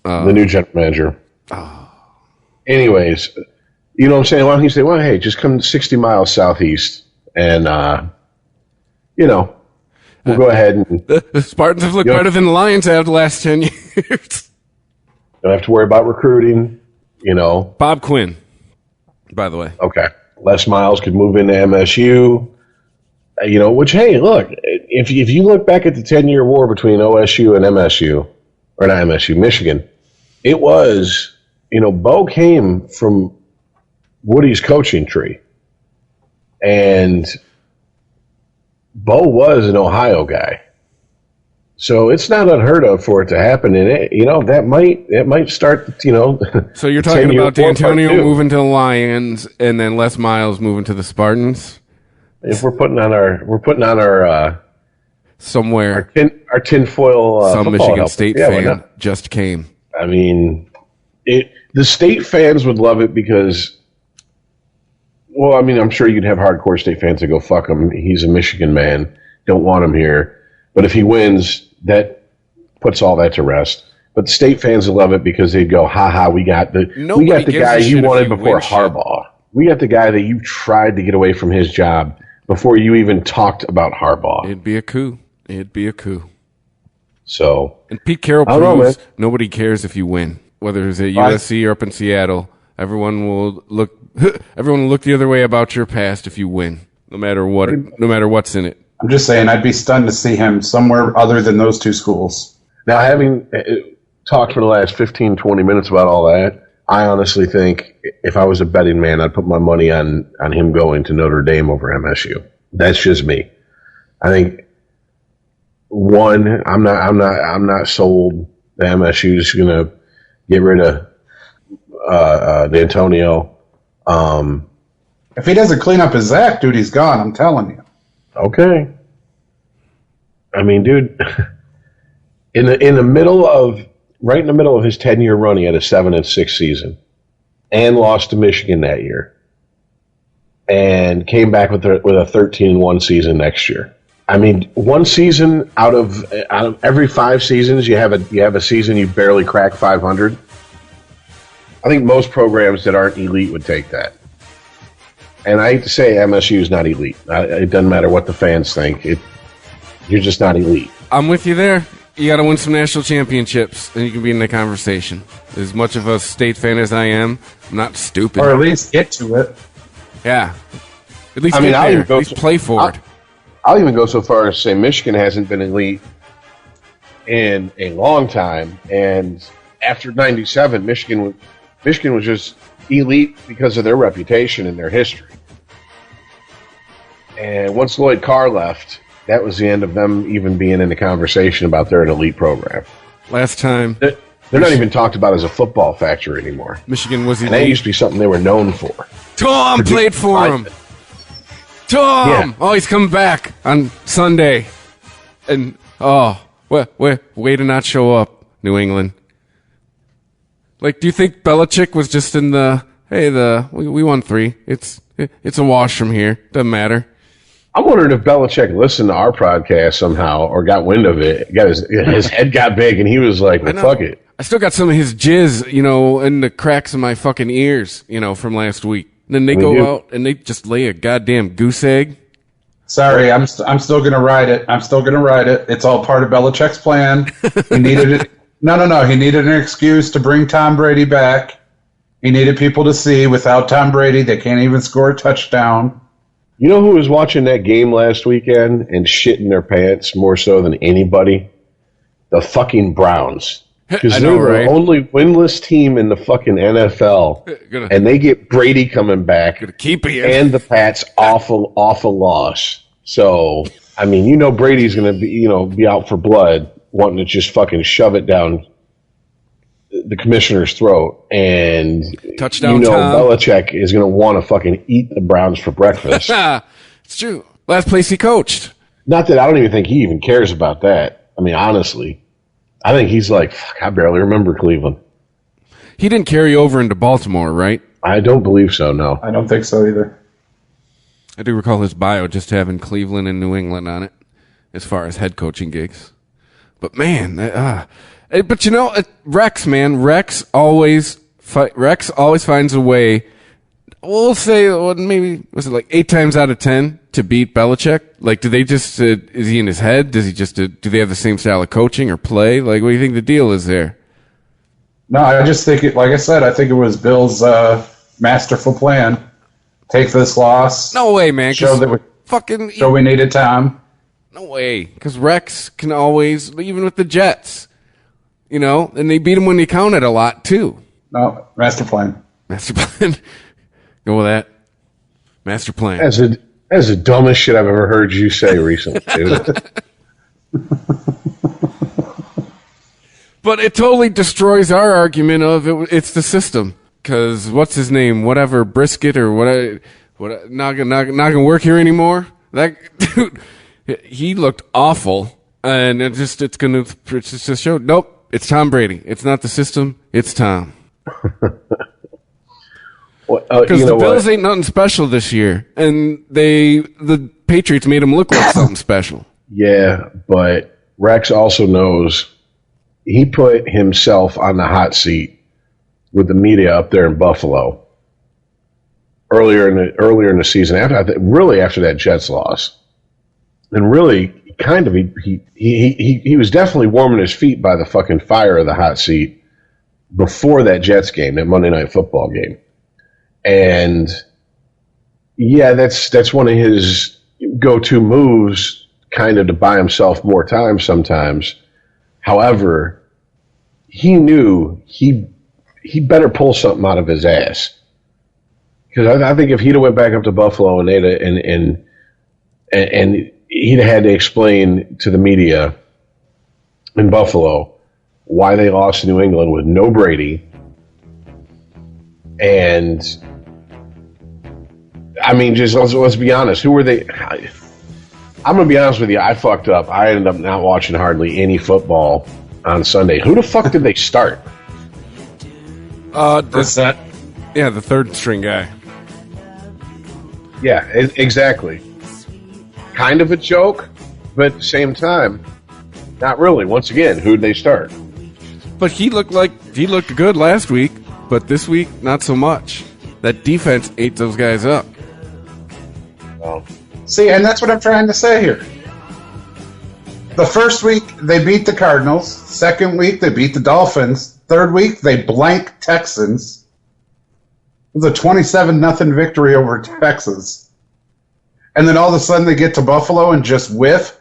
The new general manager. Anyways, you know what I'm saying? Why don't you say, well, hey, just come 60 miles southeast and, we'll go ahead and... The Spartans have looked better than the Lions have the last 10 years. Don't have to worry about recruiting, Bob Quinn, by the way. Okay. Les Miles could move into MSU, which, hey, look, if you look back at the 10-year war between OSU and MSU, or not MSU, Michigan, it was, Bo came from Woody's coaching tree. And Bo was an Ohio guy. So it's not unheard of for it to happen. And that might start, So you're talking about D'Antonio moving to the Lions and then Les Miles moving to the Spartans? If we're putting on our somewhere our tinfoil some Michigan State fan just came. I mean, the state fans would love it because, well, I mean, I'm sure you'd have hardcore state fans that go, fuck him, he's a Michigan man, don't want him here. But if he wins, that puts all that to rest. But the state fans would love it because they'd go, ha, we got the guy you wanted before Harbaugh. We got the guy that you tried to get away from his job before you even talked about Harbaugh. It'd be a coup. So, and Pete Carroll proves nobody cares if you win, whether it's at USC or up in Seattle. Everyone will look the other way about your past if you win, no matter what's in it. I'm just saying, I'd be stunned to see him somewhere other than those two schools. Now, having talked for the last 15, 20 minutes about all that, I honestly think if I was a betting man, I'd put my money on him going to Notre Dame over MSU. That's just me. I think I'm not sold that MSU is going to get rid of D'Antonio. If he doesn't clean up his act, dude, he's gone. I'm telling you. Okay. I mean, dude, right in the middle of his 10-year run, he had a 7-6 season, and lost to Michigan that year, and came back with a 13-1 season next year. I mean, one season out of every 5 seasons, you have a season you barely crack 500. I think most programs that aren't elite would take that. And I hate to say MSU is not elite. It doesn't matter what the fans think. You're just not elite. I'm with you there. You got to win some national championships, and you can be in the conversation. As much of a state fan as I am, I'm not stupid. Or at least get to it. Yeah. At least get there. At least play for it. I'll even go so far as to say Michigan hasn't been elite in a long time. And after 97, Michigan was just elite because of their reputation and their history. And once Lloyd Carr left, that was the end of them even being in the conversation about they're an elite program. Last time. They're not even talked about as a football factory anymore. Michigan was elite. And that used to be something they were known for. Tom played for him. Tom! Yeah. Oh, he's coming back on Sunday. And, way to not show up, New England. Like, do you think Belichick was just in we won 3. It's a wash from here. Doesn't matter. I'm wondering if Belichick listened to our podcast somehow or got wind of it. His head got big and he was like, well, fuck it. I still got some of his jizz, in the cracks of my fucking ears, from last week. And then they go out and they just lay a goddamn goose egg. Sorry, I'm still going to ride it. It's all part of Belichick's plan. He needed it. No. He needed an excuse to bring Tom Brady back. He needed people to see without Tom Brady, they can't even score a touchdown. You know who was watching that game last weekend and shitting their pants more so than anybody? The fucking Browns. Because they're the only winless team in the fucking NFL, and they get Brady coming back, and the Pats awful loss. So, I mean, Brady's going to be out for blood, wanting to just fucking shove it down the commissioner's throat, and touchdown. Belichick is going to want to fucking eat the Browns for breakfast. It's true. Last place he coached. Not that I don't even think he even cares about that. I mean, honestly, I think he's like, fuck, I barely remember Cleveland. He didn't carry over into Baltimore, right? I don't believe so, no. I don't think so either. I do recall his bio just having Cleveland and New England on it as far as head coaching gigs. But man, Rex, man, Rex always finds a way. We'll say maybe was it like 8 times out of 10 to beat Belichick? Like, do they just is he in his head? Does he just do they have the same style of coaching or play? Like, what do you think the deal is there? No, I just think like I said, I think it was Bill's masterful plan. Take this loss. No way, man. Show we needed Tom. No way, because Rex can always, even with the Jets, and they beat him when they counted a lot too. No, master plan. Go with that. Master plan. That's the dumbest shit I've ever heard you say recently, dude. But it totally destroys our argument of it's the system. Because what's his name? Whatever, Brisket or what? Not gonna work here anymore. That dude, he looked awful, and it's just show. Nope, it's Tom Brady. It's not the system. It's Tom. Because the Bills ain't nothing special this year, and the Patriots made them look like something special. Yeah, but Rex also knows he put himself on the hot seat with the media up there in Buffalo earlier in the season, after that Jets loss, and really kind of he was definitely warming his feet by the fucking fire of the hot seat before that Jets game, that Monday Night Football game. And yeah, that's one of his go-to moves, kind of to buy himself more time sometimes. However, he knew he better pull something out of his ass, because I think if he'd have went back up to Buffalo and he'd had to explain to the media in Buffalo why they lost to New England with no Brady, and I mean, just let's be honest. Who were they? I'm going to be honest with you. I fucked up. I ended up not watching hardly any football on Sunday. Who the fuck did they start? Brissett. Yeah, the third string guy. Yeah, exactly. Kind of a joke, but at the same time, not really. Once again, who'd they start? But he looked good last week, but this week, not so much. That defense ate those guys up. Well, See, and that's what I'm trying to say here. The first week, they beat the Cardinals. Second week, they beat the Dolphins. Third week, they blank Texans. It was a 27-0 victory over Texas. And then all of a sudden, they get to Buffalo and just whiff.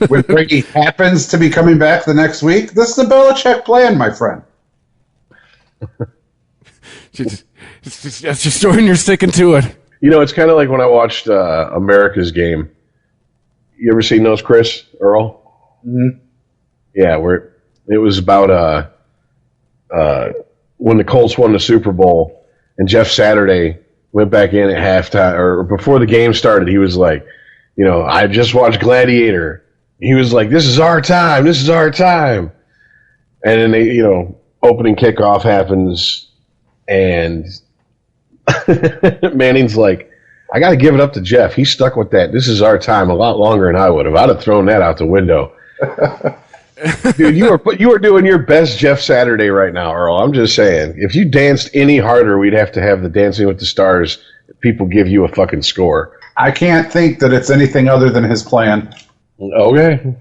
When Brady happens to be coming back the next week. This is the Belichick plan, my friend. Just Jordan, you're sticking to it. you know, it's kind of like when I watched America's Game. You ever seen those, Chris, Earl? Mm-hmm. Yeah, where it was about when the Colts won the Super Bowl and Jeff Saturday went back in at halftime or before the game started. He was like, you know, I just watched Gladiator. He was like, this is our time. This is our time. And then they, you know, opening kickoff happens and Manning's like, I got to give it up to Jeff. He stuck with that. This is our time a lot longer than I would have. I'd have thrown that out the window. Dude, you are doing your best Jeff Saturday right now, Earl. I'm just saying. If you danced any harder, we'd have to have the Dancing with the Stars. People give you a fucking score. I can't think that it's anything other than his plan. Okay.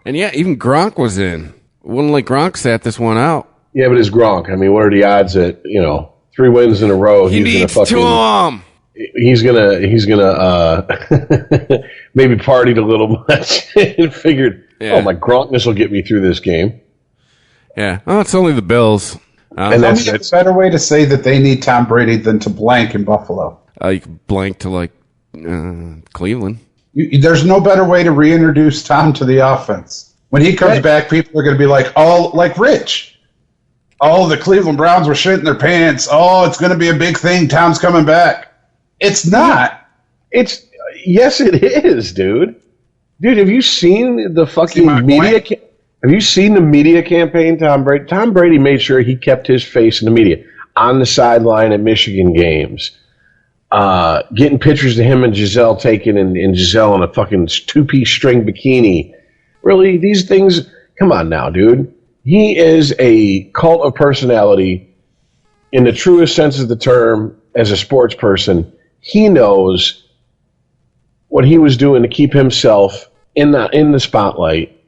And yeah, even Gronk was in. It wasn't like Gronk sat this one out. Yeah, but it's Gronk. I mean, what are the odds that, you know, 3 wins in a row? He needs two of them. He's gonna maybe partied a little much and figured, oh, my Gronkness will get me through this game. Yeah. Oh, it's only the Bills. And that's a better way to say that they need Tom Brady than to blank in Buffalo. You can blank to like Cleveland. There's no better way to reintroduce Tom to the offense. When he comes back, people are going to be like, oh, like Rich. Oh, the Cleveland Browns were shitting their pants. Oh, it's going to be a big thing. Tom's coming back. It's not. Yes, it is, dude. Dude, have you seen the fucking media? Have you seen the media campaign, Tom Brady? Tom Brady made sure he kept his face in the media on the sideline at Michigan games. Getting pictures of him and Giselle taken and Giselle in a fucking 2-piece string bikini. Really, these things, come on now, dude. He is a cult of personality in the truest sense of the term as a sports person. He knows what he was doing to keep himself in the spotlight,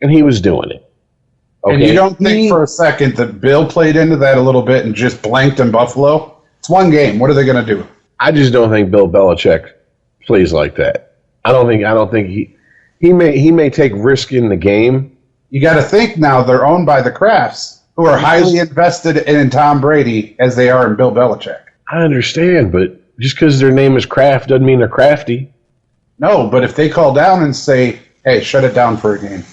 and he was doing it. Okay? And you don't think for a second that Bill played into that a little bit and just blanked in Buffalo? It's one game. What are they going to do? I just don't think Bill Belichick plays like that. I don't think he may take risk in the game. You got to think now they're owned by the Krafts, who are highly invested in Tom Brady as they are in Bill Belichick. I understand, but just because their name is Kraft doesn't mean they're crafty. No, but if they call down and say, hey, shut it down for a game,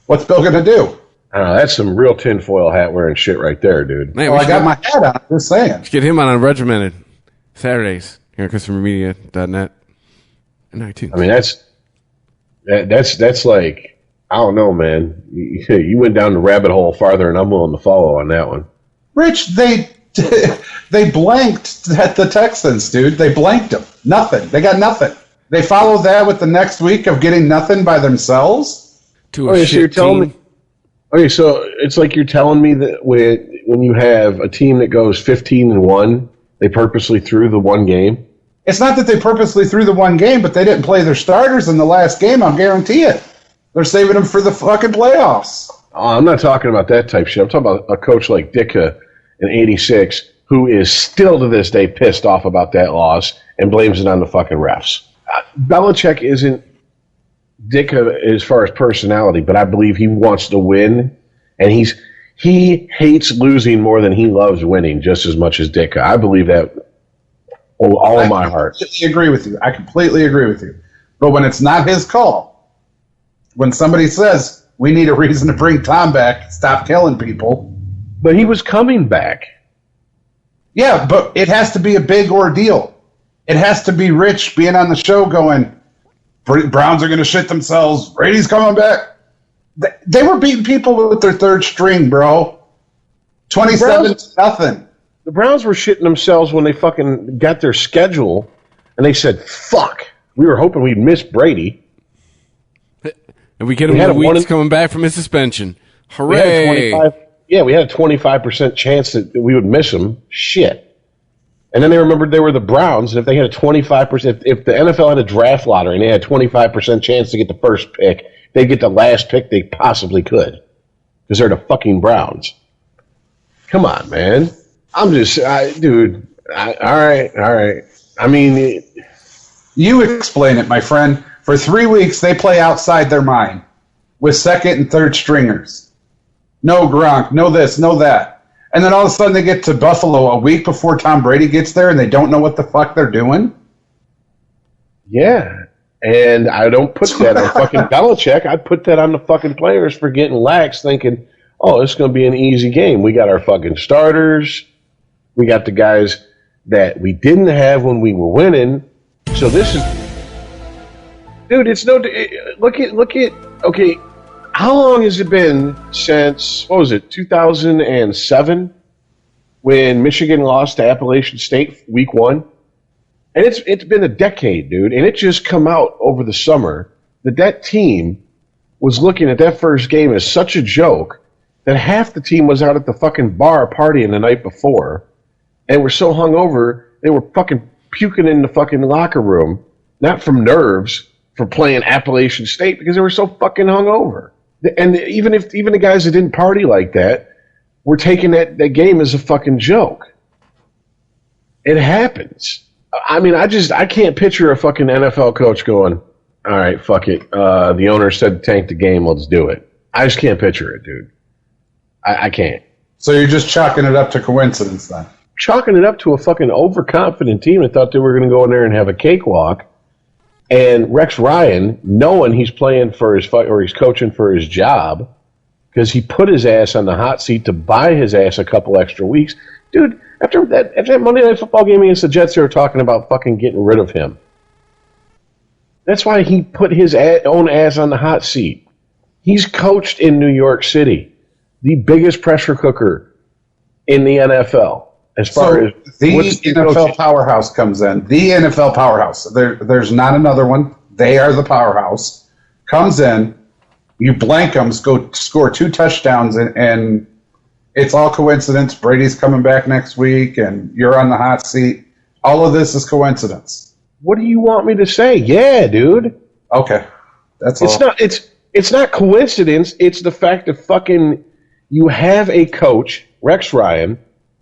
what's Bill going to do? I don't know. That's some real tinfoil hat wearing shit right there, dude. Man, I got my hat on. I'm just saying. Let's get him on Unregimented Saturdays here at ChristopherMedia.net and iTunes. I mean, that's like, I don't know, man. You went down the rabbit hole farther, and I'm willing to follow on that one. Rich, they blanked at the Texans, dude. They blanked them. Nothing. They got nothing. They followed that with the next week of getting nothing by themselves. To a shit team. Okay, so it's like you're telling me that when you have a team that goes 15-1, they purposely threw the one game? It's not that they purposely threw the one game, but they didn't play their starters in the last game, I'll guarantee it. They're saving them for the fucking playoffs. Oh, I'm not talking about that type shit. I'm talking about a coach like Ditka in '86 who is still to this day pissed off about that loss and blames it on the fucking refs. Belichick isn't Ditka as far as personality, but I believe he wants to win, and he hates losing more than he loves winning just as much as Ditka. I believe that with all of my heart. I completely agree with you. But when it's not his call, when somebody says, we need a reason to bring Tom back, stop killing people. But he was coming back. Yeah, but it has to be a big ordeal. It has to be Rich being on the show going, Browns are going to shit themselves. Brady's coming back. They were beating people with their third string, bro. 27-0. The Browns were shitting themselves when they fucking got their schedule, and they said, fuck, we were hoping we'd miss Brady. And we get him in weeks coming back from his suspension. Hooray! We had a 25% chance that we would miss him. Shit. And then they remembered they were the Browns, and if they had a 25%, if the NFL had a draft lottery and they had a 25% chance to get the first pick, they'd get the last pick they possibly could. Because they're the fucking Browns. Come on, man. I'm just, dude, all right. I mean, you explain it, my friend. For 3 weeks, they play outside their mind with second and third stringers. No Gronk, no this, no that. And then all of a sudden they get to Buffalo a week before Tom Brady gets there and they don't know what the fuck they're doing? Yeah. And I don't put that on fucking Belichick. I put that on the fucking players for getting lax, thinking, oh, it's going to be an easy game. We got our fucking starters. We got the guys that we didn't have when we were winning. So this is... Dude, it's no... Look at... Okay, how long has it been since, 2007? When Michigan lost to Appalachian State week 1? And it's been a decade, dude. And it just come out over the summer that team was looking at that first game as such a joke that half the team was out at the fucking bar partying the night before and were so hungover they were fucking puking in the fucking locker room, not from nerves, for playing Appalachian State because they were so fucking hungover. And even the guys that didn't party like that were taking that game as a fucking joke. It happens. I mean, I can't picture a fucking NFL coach going, all right, fuck it. The owner said tank the game, let's do it. I just can't picture it, dude. I can't. So you're just chalking it up to coincidence then? Chalking it up to a fucking overconfident team that thought they were going to go in there and have a cakewalk. And Rex Ryan, knowing he's playing for his fight or he's coaching for his job, because he put his ass on the hot seat to buy his ass a couple extra weeks. Dude, after that Monday Night Football game against the Jets, they were talking about fucking getting rid of him. That's why he put his own ass on the hot seat. He's coached in New York City, the biggest pressure cooker in the NFL. As far as the NFL powerhouse comes in, the NFL powerhouse. There's not another one. They are the powerhouse. Comes in, you blank them, go score 2 touchdowns, and it's all coincidence. Brady's coming back next week, and you're on the hot seat. All of this is coincidence. What do you want me to say? Yeah, dude. Okay, that's all. It's not coincidence. It's the fact that fucking you have a coach, Rex Ryan,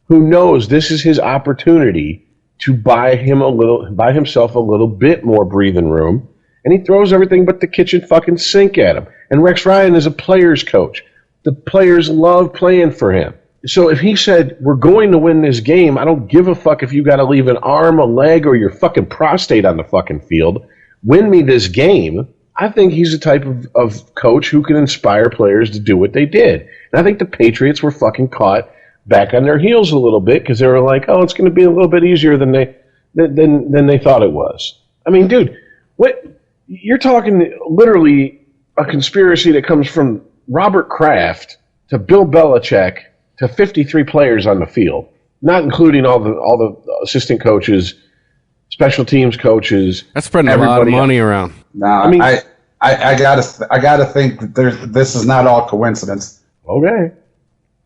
who knows this is his opportunity to buy himself a little bit more breathing room, and he throws everything but the kitchen fucking sink at him. And Rex Ryan is a player's coach. The players love playing for him. So if he said, we're going to win this game, I don't give a fuck if you got to leave an arm, a leg, or your fucking prostate on the fucking field. Win me this game. I think he's the type of coach who can inspire players to do what they did. And I think the Patriots were fucking caught back on their heels a little bit because they were like, oh, it's going to be a little bit easier than they thought it was. I mean, dude, what you're talking literally a conspiracy that comes from Robert Kraft to Bill Belichick to 53 players on the field, not including all the assistant coaches, special teams coaches. That's spreading a lot of money around. No, I mean, I gotta think that this is not all coincidence. Okay.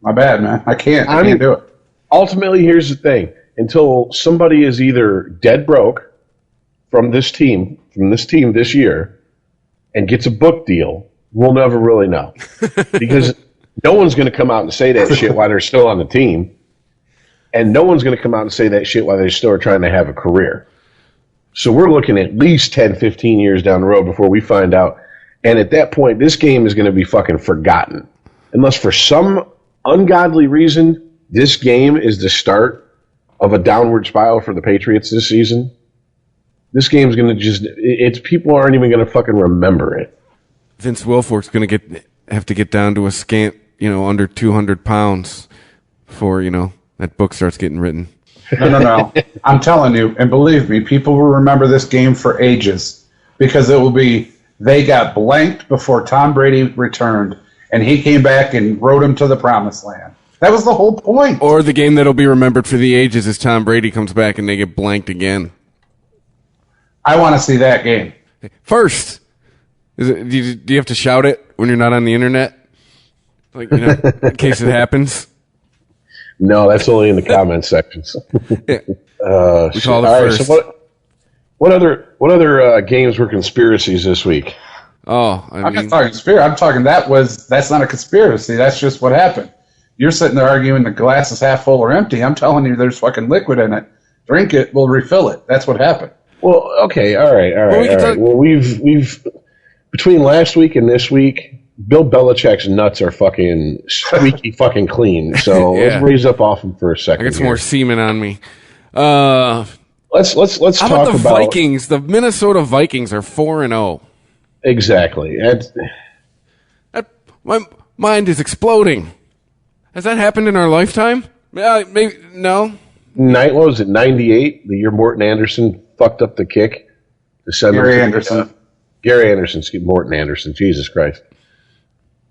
My bad, man. I can't do it. Ultimately, here's the thing. Until somebody is either dead broke from this team this year and gets a book deal, we'll never really know. Because no one's going to come out and say that shit while they're still on the team. And no one's going to come out and say that shit while they still are trying to have a career. So we're looking at least 10, 15 years down the road before we find out. And at that point, this game is going to be fucking forgotten. Unless for some ungodly reason, this game is the start of a downward spiral for the Patriots this season. This game's going to people aren't even going to fucking remember it. Vince Wilfork's going to have to get down to a scant, under 200 pounds before, that book starts getting written. No. I'm telling you, and believe me, people will remember this game for ages because it will be they got blanked before Tom Brady returned, and he came back and rode him to the promised land. That was the whole point. Or the game that'll be remembered for the ages is Tom Brady comes back and they get blanked again. I want to see that game. First, do you have to shout it when you're not on the internet? Like, in case it happens? No, that's only in the comments sections. Yeah. We call it first. So what other games were conspiracies this week? Oh, I'm not talking conspiracy. I'm talking that's not a conspiracy. That's just what happened. You're sitting there arguing the glass is half full or empty. I'm telling you there's fucking liquid in it. Drink it, we'll refill it. That's what happened. Well, okay, all right. Well, we've between last week and this week, Bill Belichick's nuts are fucking squeaky fucking clean. So let's raise up off him for a second. I get some more semen on me. Let's How talk about the Vikings? The Minnesota Vikings are 4-0. Exactly. My mind is exploding. Has that happened in our lifetime? Maybe no. What was it? 98, the year Morton Anderson fucked up the kick. Gary Anderson. Gary Anderson. Morton Anderson. Jesus Christ.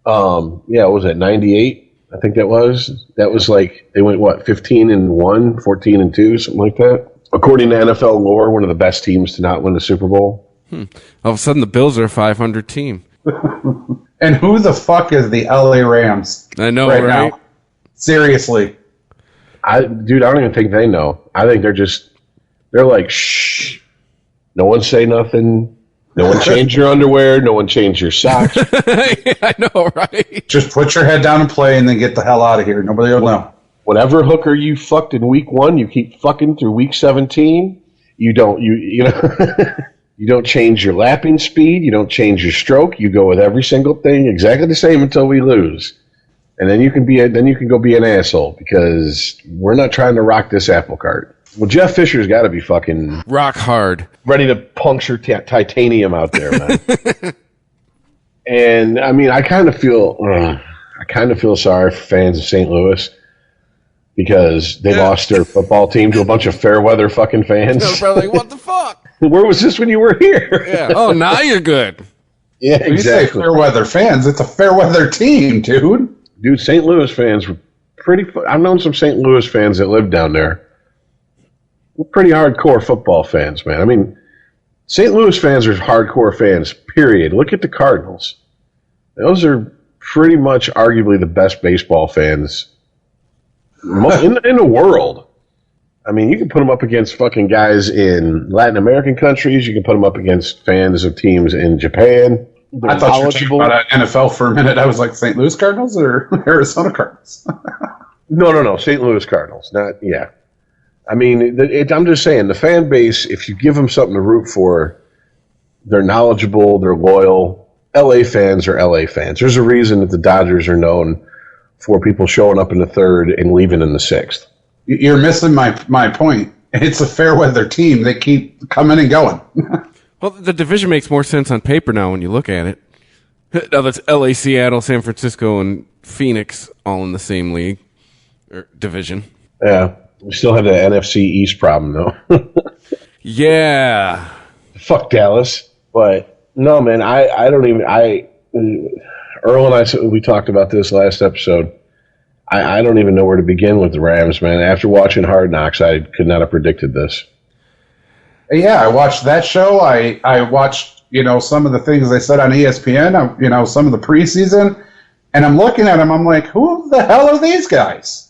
Was it 98? I think that was. That was like they went 15-1, 14-2, something like that. According to NFL lore, one of the best teams to not win the Super Bowl. All of a sudden, the Bills are a 500 team. And who the fuck is the LA Rams? I know, right? Now? Seriously. I don't even think they know. I think they're like, shh. No one say nothing. No one change your underwear. No one change your socks. I know, right? Just put your head down and play and then get the hell out of here. Nobody will know. Whatever hooker you fucked in week 1, you keep fucking through week 17. You don't you don't change your lapping speed. You don't change your stroke. You go with every single thing exactly the same until we lose. And then you can go be an asshole because we're not trying to rock this apple cart. Well, Jeff Fisher's got to be fucking rock hard, ready to puncture titanium out there, man. And I mean, I kind of feel sorry for fans of St. Louis because they lost their football team to a bunch of fair weather fucking fans. They're probably like, what the fuck? Where was this when you were here? Yeah. Oh, now you're good. Yeah, when exactly. You say fair weather fans, it's a fair weather team, dude. Dude, St. Louis fans were pretty. I've known some St. Louis fans that live down there. We're pretty hardcore football fans, man. I mean, St. Louis fans are hardcore fans, period. Look at the Cardinals. Those are pretty much arguably the best baseball fans in the world. I mean, you can put them up against fucking guys in Latin American countries. You can put them up against fans of teams in Japan. I thought you were talking about NFL for a minute. I was like, St. Louis Cardinals or Arizona Cardinals? No. St. Louis Cardinals. I mean, I'm just saying, the fan base, if you give them something to root for, they're knowledgeable, they're loyal. LA fans are LA fans. There's a reason that the Dodgers are known for people showing up in the third and leaving in the sixth. You're missing my point. It's a fair weather team. They keep coming and going. Well, the division makes more sense on paper now when you look at it. Now that's LA, Seattle, San Francisco, and Phoenix all in the same league or division. Yeah. We still have the NFC East problem, though. Yeah. Fuck Dallas. But, no, man, I don't even... Earl and I, we talked about this last episode. I don't even know where to begin with the Rams, man. After watching Hard Knocks, I could not have predicted this. Yeah, I watched that show. I watched, some of the things they said on ESPN, some of the preseason. And I'm looking at them, I'm like, who the hell are these guys?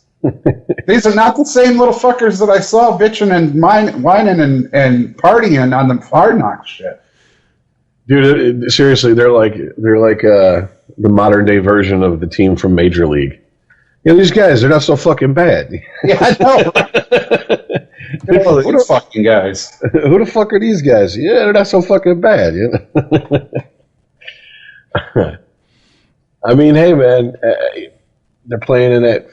These are not the same little fuckers that I saw bitching and whining and partying on the Hard Knocks shit. Dude, seriously, they're like the modern day version of the team from Major League. These guys, they're not so fucking bad. Yeah, I know. These fucking guys. Who the fuck are these guys? Yeah, they're not so fucking bad. I mean, hey, man, they're playing in that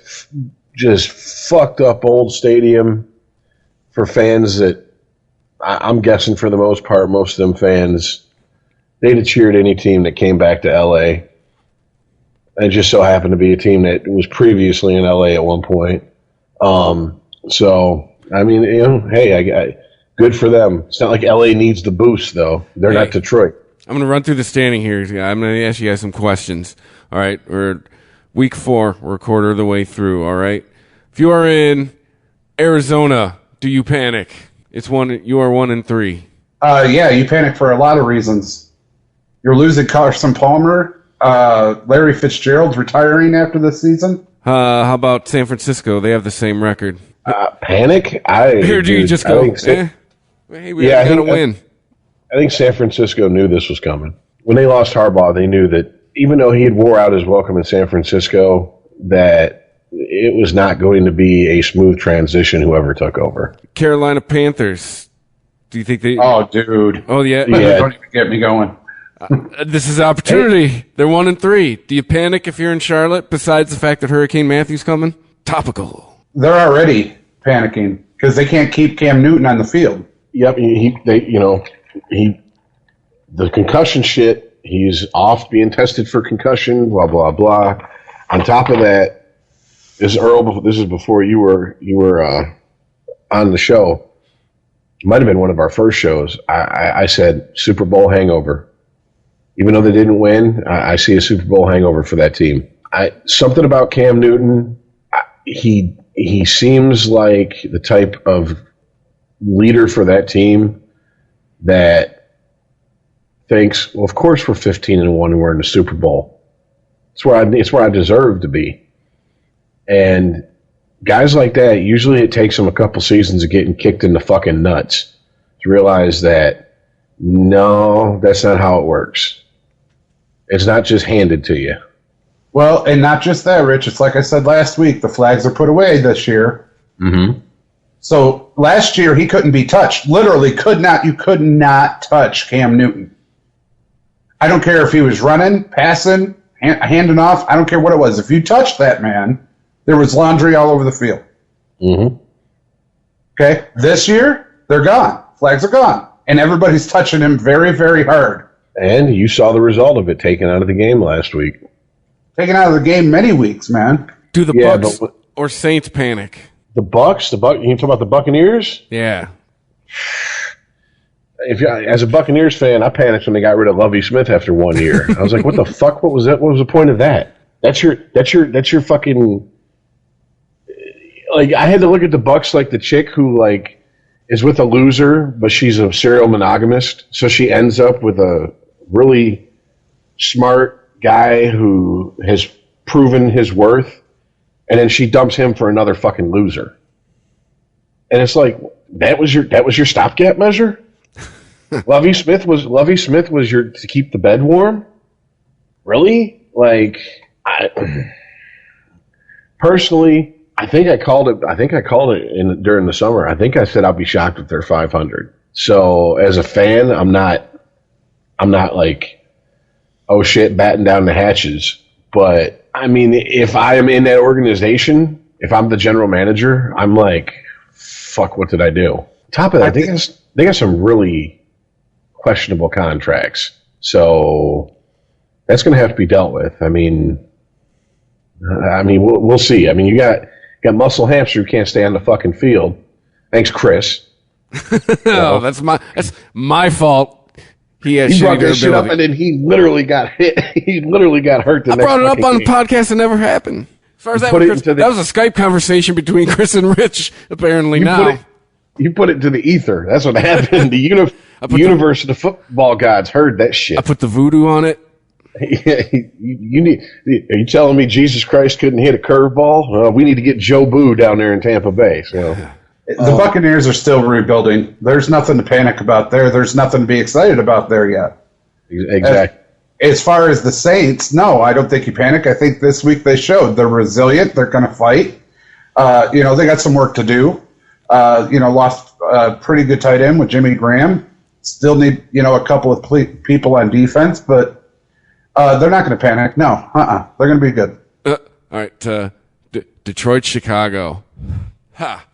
just fucked up old stadium for fans that I'm guessing for the most part, most of them fans, they'd have cheered any team that came back to L.A. It just so happened to be a team that was previously in L.A. at one point. So, I mean, hey, good for them. It's not like LA needs the boost, though. They're not Detroit. I'm going to run through the standing here. I'm going to ask you guys some questions. All right, we're week 4. We're a quarter of the way through. All right. If you are in Arizona, do you panic? You are 1-3. Yeah, you panic for a lot of reasons. You're losing Carson Palmer. Larry Fitzgerald's retiring after this season. How about San Francisco? They have the same record. Panic? Here, do you just go? Hey, we got to win. I think San Francisco knew this was coming. When they lost Harbaugh, they knew that even though he had wore out his welcome in San Francisco, that it was not going to be a smooth transition whoever took over. Carolina Panthers. Do you think they... Oh, dude. Oh, yeah. Don't even get me going. This is opportunity. Hey. They're 1-3. Do you panic if you're in Charlotte, besides the fact that Hurricane Matthew's coming? Topical. They're already panicking because they can't keep Cam Newton on the field. Yep, the concussion shit, he's off being tested for concussion, blah, blah, blah. On top of that, this is Earl, this is before you were on the show. It might have been one of our first shows. I said Super Bowl hangover. Even though they didn't win, I see a Super Bowl hangover for that team. Something about Cam Newton, he seems like the type of leader for that team that thinks, well, of course we're 15-1 and we're in the Super Bowl. It's where I deserve to be. And guys like that, usually it takes them a couple seasons of getting kicked in the fucking nuts to realize that, no, that's not how it works. It's not just handed to you. Well, and not just that, Rich. It's like I said last week, the flags are put away this year. Mm-hmm. So last year he couldn't be touched. Literally you could not touch Cam Newton. I don't care if he was running, passing, handing off. I don't care what it was. If you touched that man, there was laundry all over the field. Mm-hmm. Okay? This year, they're gone. Flags are gone. And everybody's touching him very, very hard. And you saw the result of it taken out of the game last week. Taken out of the game many weeks, man. Do the Bucks or Saints panic? The Bucks? You talk about the Buccaneers? Yeah. As a Buccaneers fan, I panicked when they got rid of Lovie Smith after 1 year. I was like, "What the fuck? What was that? What was the point of that? That's your fucking." Like, I had to look at the Bucks like the chick who is with a loser, but she's a serial monogamist, so she ends up with a really smart guy who has proven his worth, and then she dumps him for another fucking loser. And it's like, that was your stopgap measure? Lovie Smith was your to keep the bed warm? Really? Personally, I think I called it during the summer. I think I said I'll be shocked if they're 500. So as a fan, I'm not like, oh shit, batten down the hatches. But I mean, if I am in that organization, if I'm the general manager, I'm like, fuck, what did I do? Top of that, they got some really questionable contracts. So that's going to have to be dealt with. I mean, we'll see. I mean, you got muscle hamster who can't stay on the fucking field. Thanks, Chris. Oh, that's my fault. He brought that shit up, and then he literally got hit. He literally got hurt. I brought it up on the podcast. It never happened. As far as that was, that was a Skype conversation between Chris and Rich. Apparently you put it to the ether. That's what happened. The universe of the football gods heard that shit. I put the voodoo on it. Yeah, are you telling me Jesus Christ couldn't hit a curveball? We need to get Joe Boo down there in Tampa Bay. So. The Buccaneers are still rebuilding. There's nothing to panic about there. There's nothing to be excited about there yet. Exactly. As far as the Saints, no, I don't think you panic. I think this week they showed they're resilient. They're going to fight. They got some work to do. Lost a pretty good tight end with Jimmy Graham. Still need, a couple of people on defense, but they're not going to panic. No, they're going to be good. All right, Detroit, Chicago. Ha.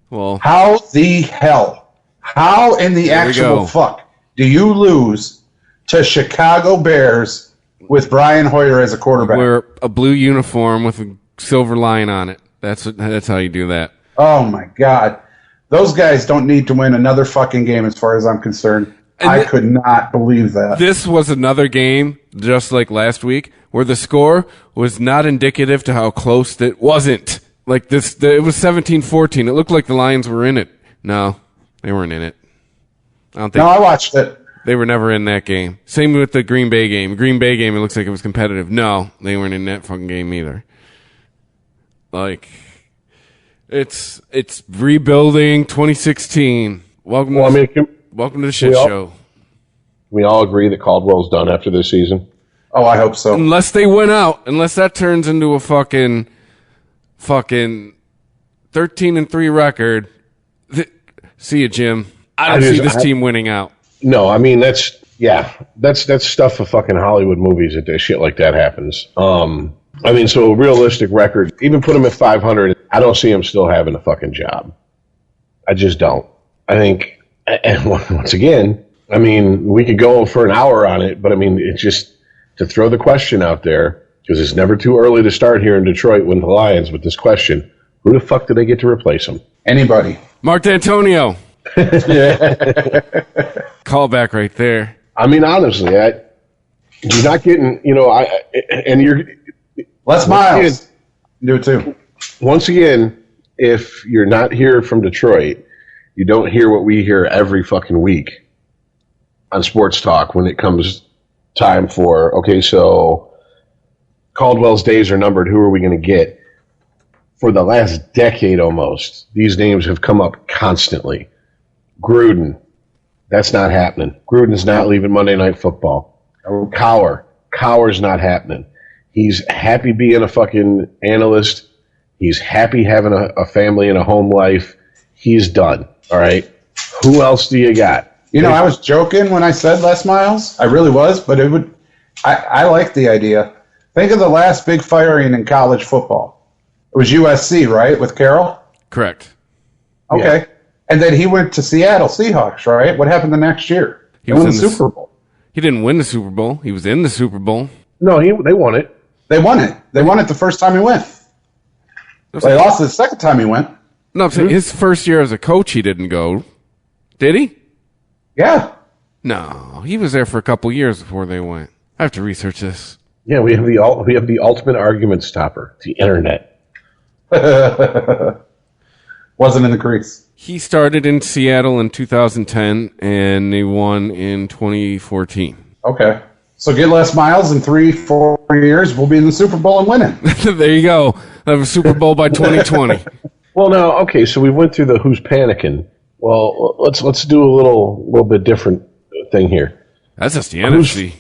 Well, how the hell? How in the actual fuck do you lose to Chicago Bears with Brian Hoyer as a quarterback? Wear a blue uniform with a silver line on it. That's how you do that. Oh, my God. Those guys don't need to win another fucking game as far as I'm concerned. I could not believe that. This was another game, just like last week, where the score was not indicative to how close it wasn't. Like this, it was 17-14. It looked like the Lions were in it. No, they weren't in it. I don't think. No, I watched it. They were never in that game. Same with the Green Bay game. Green Bay game, it looks like it was competitive. No, they weren't in that fucking game either. Like, it's rebuilding 2016. Welcome to the shit show. We all agree that Caldwell's done after this season. Oh, I hope so. Unless they win out. Unless that turns into a fucking 13-3 record. See you, Jim. I don't see this team winning out. No, I mean that's stuff for fucking Hollywood movies that shit like that happens. I mean, so a realistic record, even put him at 500, I don't see him still having a fucking job. I just don't. I think, and once again, I mean, we could go for an hour on it, but I mean, it's just to throw the question out there, because it's never too early to start here in Detroit with the Lions with this question. Who the fuck do they get to replace him? Anybody. Mark D'Antonio. Call back right there. I mean, honestly, you're not getting, Les Miles. Do it too. Once again, if you're not here from Detroit, you don't hear what we hear every fucking week on Sports Talk when it comes time for, okay, so Caldwell's days are numbered. Who are we going to get? For the last decade almost, these names have come up constantly. Gruden, that's not happening. Gruden's not leaving Monday Night Football. Cowher's not happening. He's happy being a fucking analyst. He's happy having a family and a home life. He's done. All right. Who else do you got? I was joking when I said Les Miles. I really was, but I like the idea. Think of the last big firing in college football. It was USC, right, with Carroll? Correct. Okay. Yeah. And then he went to Seattle Seahawks, right? What happened the next year? He won the Super Bowl. He didn't win the Super Bowl. He was in the Super Bowl. No, they won it. They won it. They won it the first time he went. They lost it the second time he went. No, I'm saying his first year as a coach, he didn't go. Did he? Yeah. No, he was there for a couple years before they went. I have to research this. Yeah, we have the ultimate argument stopper, the internet. Wasn't in the crease. He started in Seattle in 2010, and they won in 2014. Okay. So get Les Miles in 3-4 years, we'll be in the Super Bowl and winning. There you go. Have a Super Bowl by 2020. Well, now, okay, so we went through the who's panicking. Well, let's do a little bit different thing here. That's just the NFC.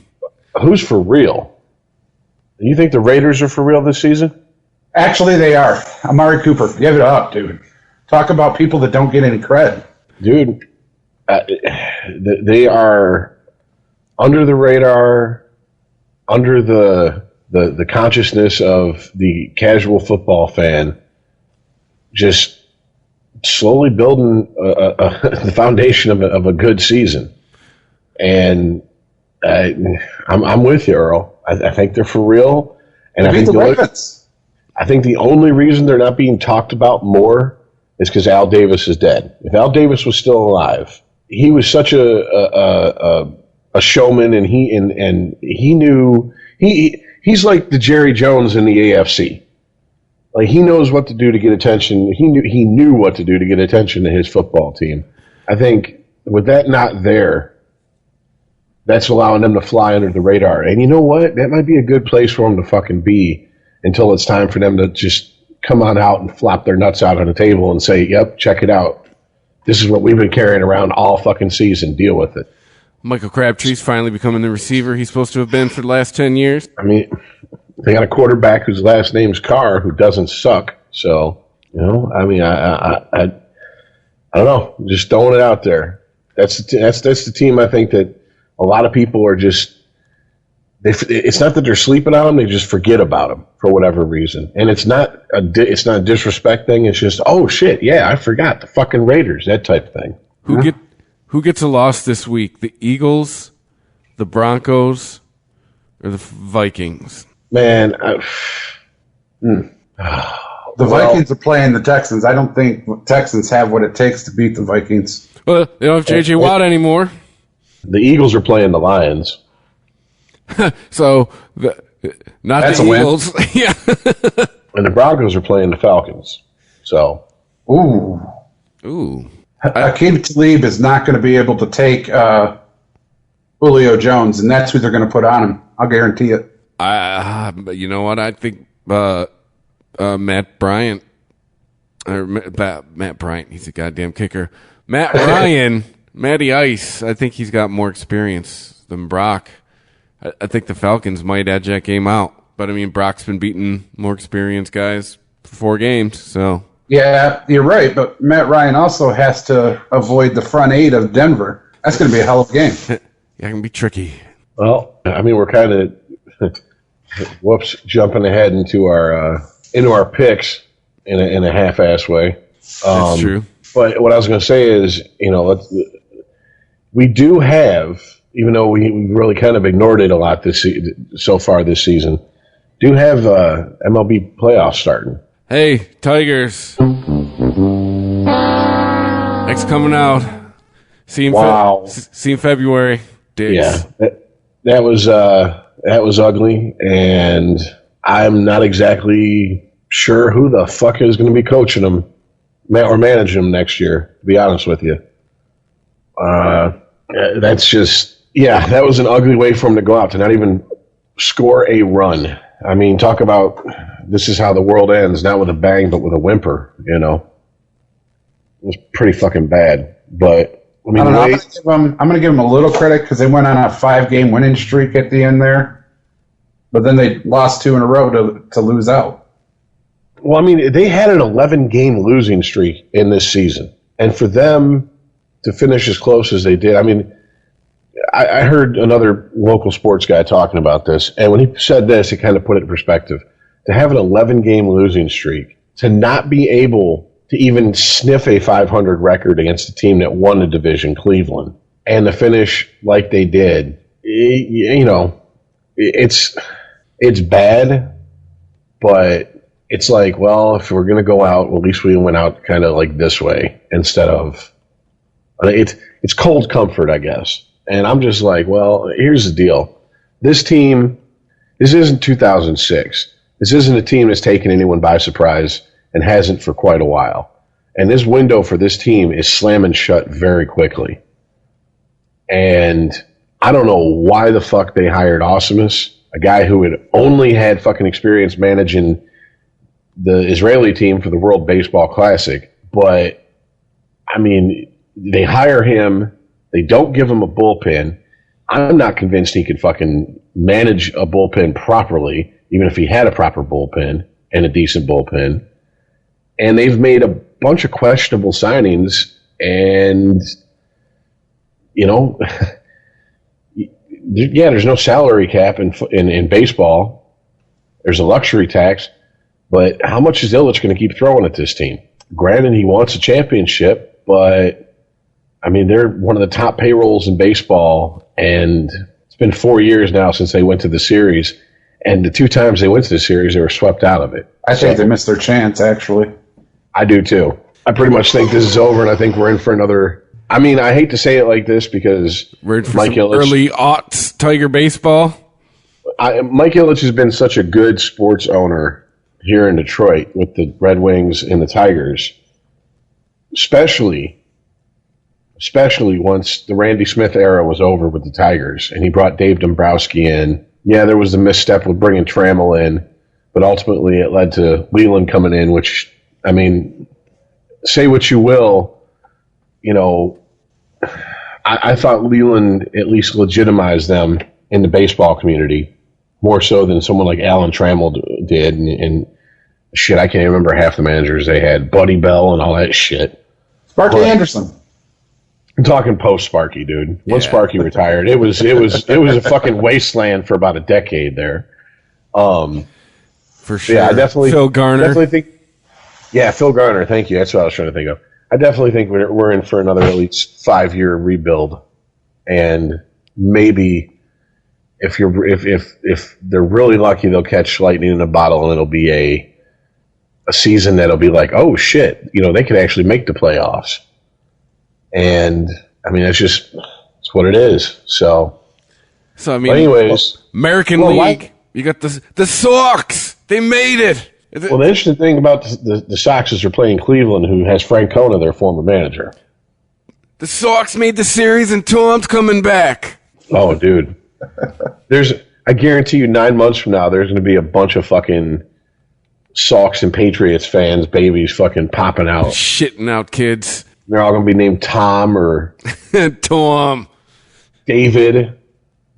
Who's for real? You think the Raiders are for real this season? Actually, they are. Amari Cooper, give it up, dude. Talk about people that don't get any cred. Dude, they are under the radar, under the consciousness of the casual football fan, just slowly building the foundation of a good season. And I'm with you, Earl. I think they're for real. And I think the only reason they're not being talked about more is because Al Davis is dead. If Al Davis was still alive, he was such a showman, and he knew he's like the Jerry Jones in the AFC. Like, he knows what to do to get attention. He knew what to do to get attention to his football team. I think with that not there, that's allowing them to fly under the radar. And you know what? That might be a good place for them to fucking be until it's time for them to just come on out and flop their nuts out on the table and say, yep, check it out. This is what we've been carrying around all fucking season. Deal with it. Michael Crabtree's finally becoming the receiver he's supposed to have been for the last 10 years. I mean, they got a quarterback whose last name's Carr who doesn't suck. So, I mean, I don't know. Just throwing it out there. That's the team I think that a lot of people are just, it's not that they're sleeping on them, they just forget about them for whatever reason. And it's not a disrespect thing. It's just, oh shit, yeah, I forgot the fucking Raiders, that type of thing. Who gets a loss this week? The Eagles, the Broncos, or the Vikings? Man, The Vikings are playing the Texans. I don't think Texans have what it takes to beat the Vikings. Well, they don't have J.J. Watt anymore. The Eagles are playing the Lions. So, that's the Eagles. Yeah. And the Broncos are playing the Falcons. So. Ooh. Aqib Talib is not going to be able to take Julio Jones, and that's who they're going to put on him. I'll guarantee it. You know what? I think Matt Bryant, he's a goddamn kicker. Matt Ryan, Matty Ice, I think he's got more experience than Brock. I think the Falcons might edge that game out. But, I mean, Brock's been beating more experienced guys for 4 games, so. Yeah, you're right, but Matt Ryan also has to avoid the front 8 of Denver. That's going to be a hell of a game. Yeah, it can be tricky. Well, I mean, we're kind of, jumping ahead into our picks in a half-ass way. That's true. But what I was going to say is, we do have, even though we really kind of ignored it a lot so far this season, do have MLB playoffs starting. Hey, Tigers. X coming out. See him February. Dicks. Yeah, that was ugly, and I'm not exactly sure who the fuck is going to be coaching them or managing them next year, to be honest with you. That's just, that was an ugly way for them to go out, to not even score a run. I mean, talk about this is how the world ends, not with a bang, but with a whimper, It was pretty fucking bad. But, I mean, I'm going to give them a little credit because they went on a 5-game winning streak at the end there. But then they lost 2 in a row to lose out. Well, I mean, they had an 11-game losing streak in this season. And for them to finish as close as they did, I mean, I heard another local sports guy talking about this, and when he said this, it kind of put it in perspective. To have an 11-game losing streak, to not be able to even sniff a 500 record against a team that won the division, Cleveland, and to finish like they did, it's bad, but it's like, well, if we're going to go out, well, at least we went out kind of like this way instead of it's cold comfort, I guess. And I'm just like, well, here's the deal. This team, this isn't 2006. This isn't a team that's taken anyone by surprise and hasn't for quite a while. And this window for this team is slamming shut very quickly. And I don't know why the fuck they hired Awesomeness, a guy who had only had fucking experience managing the Israeli team for the World Baseball Classic. But, I mean, they hire him. They don't give him a bullpen. I'm not convinced he could fucking manage a bullpen properly, even if he had a proper bullpen and a decent bullpen. And they've made a bunch of questionable signings, and, there's no salary cap in baseball. There's a luxury tax, but how much is Illich going to keep throwing at this team? Granted, he wants a championship, but I mean, they're one of the top payrolls in baseball, and it's been 4 years now since they went to the series, and the 2 times they went to the series, they were swept out of it. I think they missed their chance, actually. I do, too. I pretty much think this is over, and I think we're in for another. I mean, I hate to say it like this because we're in for Mike Ilitch, early aughts Tiger baseball. Mike Ilitch has been such a good sports owner here in Detroit with the Red Wings and the Tigers, especially once the Randy Smith era was over with the Tigers, and he brought Dave Dombrowski in. Yeah, there was the misstep with bringing Trammell in, but ultimately it led to Leland coming in, which, I mean, say what you will, I thought Leland at least legitimized them in the baseball community more so than someone like Alan Trammell did, and shit, I can't remember half the managers they had, Buddy Bell and all that shit. Sparky Anderson. I'm talking post Sparky, dude. Once Sparky retired, it was a fucking wasteland for about a decade there. For sure. Yeah, I definitely Phil Garner. Definitely think. Yeah, Phil Garner. Thank you. That's what I was trying to think of. I definitely think we're in for another at least 5-year rebuild, and maybe if they're really lucky, they'll catch lightning in a bottle, and it'll be a season that'll be like, oh shit, they could actually make the playoffs. And I mean, it's what it is. So I mean, anyways, American League, you got the Sox. They made it. Well, the interesting thing about the Sox is they're playing Cleveland, who has Frank Kona, their former manager. The Sox made the series, and Tom's coming back. Oh, dude. I guarantee you 9 months from now, there's going to be a bunch of fucking Sox and Patriots fans, babies fucking popping out. Shitting out kids. They're all going to be named Tom or Tom. David, a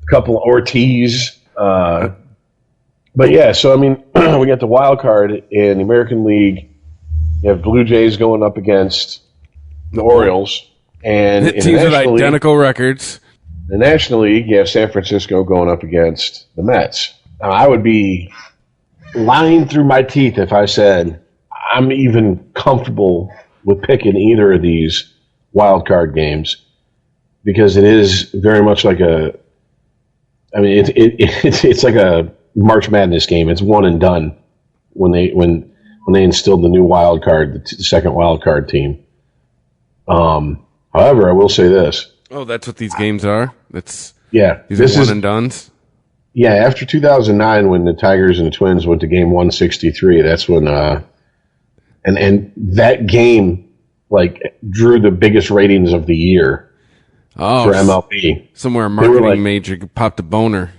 couple Ortiz. But yeah, so I mean, we got the wild card in the American League. You have Blue Jays going up against the Orioles. And in teams with identical records. In the National League, you have San Francisco going up against the Mets. Now, I would be lying through my teeth if I said I'm even comfortable with picking either of these wild card games, because it is very much like it's like a March Madness game. It's one and done when they instilled the new wild card, the second wild card team. However, I will say this. Oh, that's what these games are? These are one and dones? Yeah, after 2009, when the Tigers and the Twins went to game 163, that's when and that game drew the biggest ratings of the year for MLB. Somewhere a marketing major popped a boner.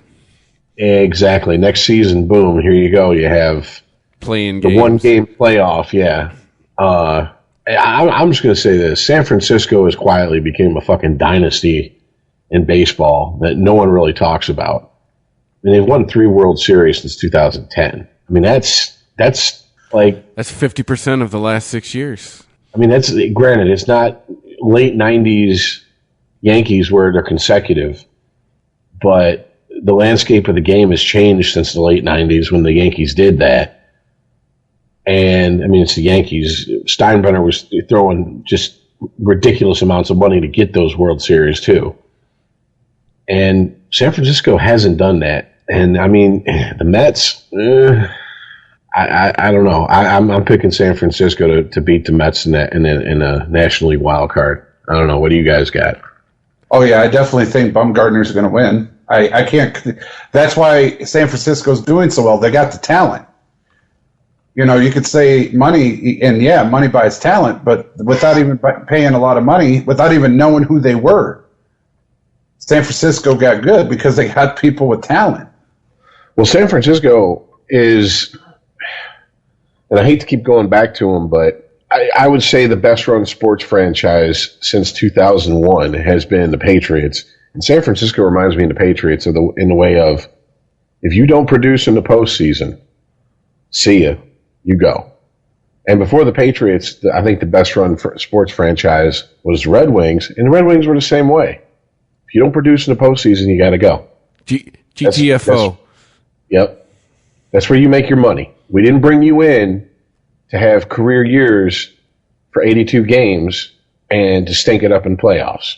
Exactly. Next season, boom, here you go. You have playing the games. one-game playoff, yeah. I'm just going to say this. San Francisco has quietly became a fucking dynasty in baseball that no one really talks about. I mean, they've won 3 World Series since 2010. I mean, that's 50% of the last 6 years. I mean, that's granted, it's not late 90s Yankees where they're consecutive, but the landscape of the game has changed since the late 90s when the Yankees did that. And, I mean, it's the Yankees. Steinbrenner was throwing just ridiculous amounts of money to get those World Series, too. And San Francisco hasn't done that. And, I mean, the Mets, I don't know. I'm picking San Francisco to beat the Mets in a National League wild card. I don't know. What do you guys got? Oh, yeah, I definitely think Bumgarner's going to win. I can't. That's why San Francisco's doing so well. They got the talent. You could say money, and yeah, money buys talent, but without even paying a lot of money, without even knowing who they were, San Francisco got good because they had people with talent. Well, San Francisco is, and I hate to keep going back to them, but I would say the best run sports franchise since 2001 has been the Patriots. And San Francisco reminds me of the Patriots in the way of, if you don't produce in the postseason, see ya. You go. And before the Patriots, I think the best run sports franchise was the Red Wings, and the Red Wings were the same way. If you don't produce in the postseason, you got to go. GTFO. Yep. That's where you make your money. We didn't bring you in to have career years for 82 games and to stink it up in playoffs.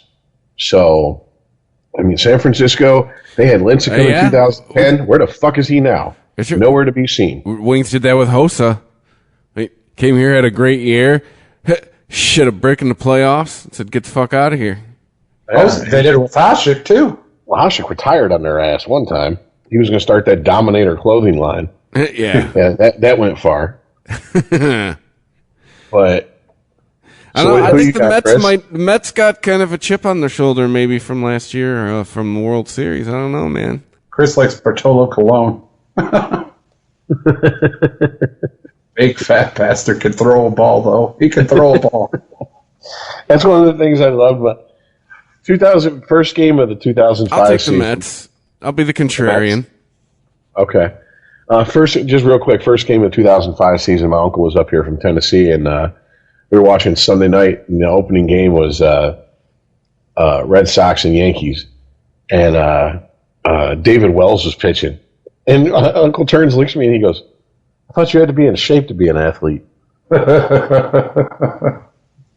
So, I mean, San Francisco, they had Lincecum in 2010. Where the fuck is he now? Nowhere to be seen. Wings did that with Hossa. He came here, had a great year, shit a brick in the playoffs, said, get the fuck out of here. They did it with Hasek, too. Well, Hasek retired on their ass one time. He was going to start that Dominator clothing line. Yeah. That went far. But I think the Mets got kind of a chip on their shoulder maybe from last year, from the World Series. I don't know, man. Chris likes Bartolo Colon. Big fat bastard can throw a ball, though. He can throw a ball. That's one of the things I love about first game of the 2005 I'll take season. the Mets. I'll be the contrarian. Okay. Just real quick, first game of the 2005 season, my uncle was up here from Tennessee, and we were watching Sunday night, and the opening game was Red Sox and Yankees. And David Wells was pitching. And Uncle turns, looks at me, and he goes, I thought you had to be in shape to be an athlete.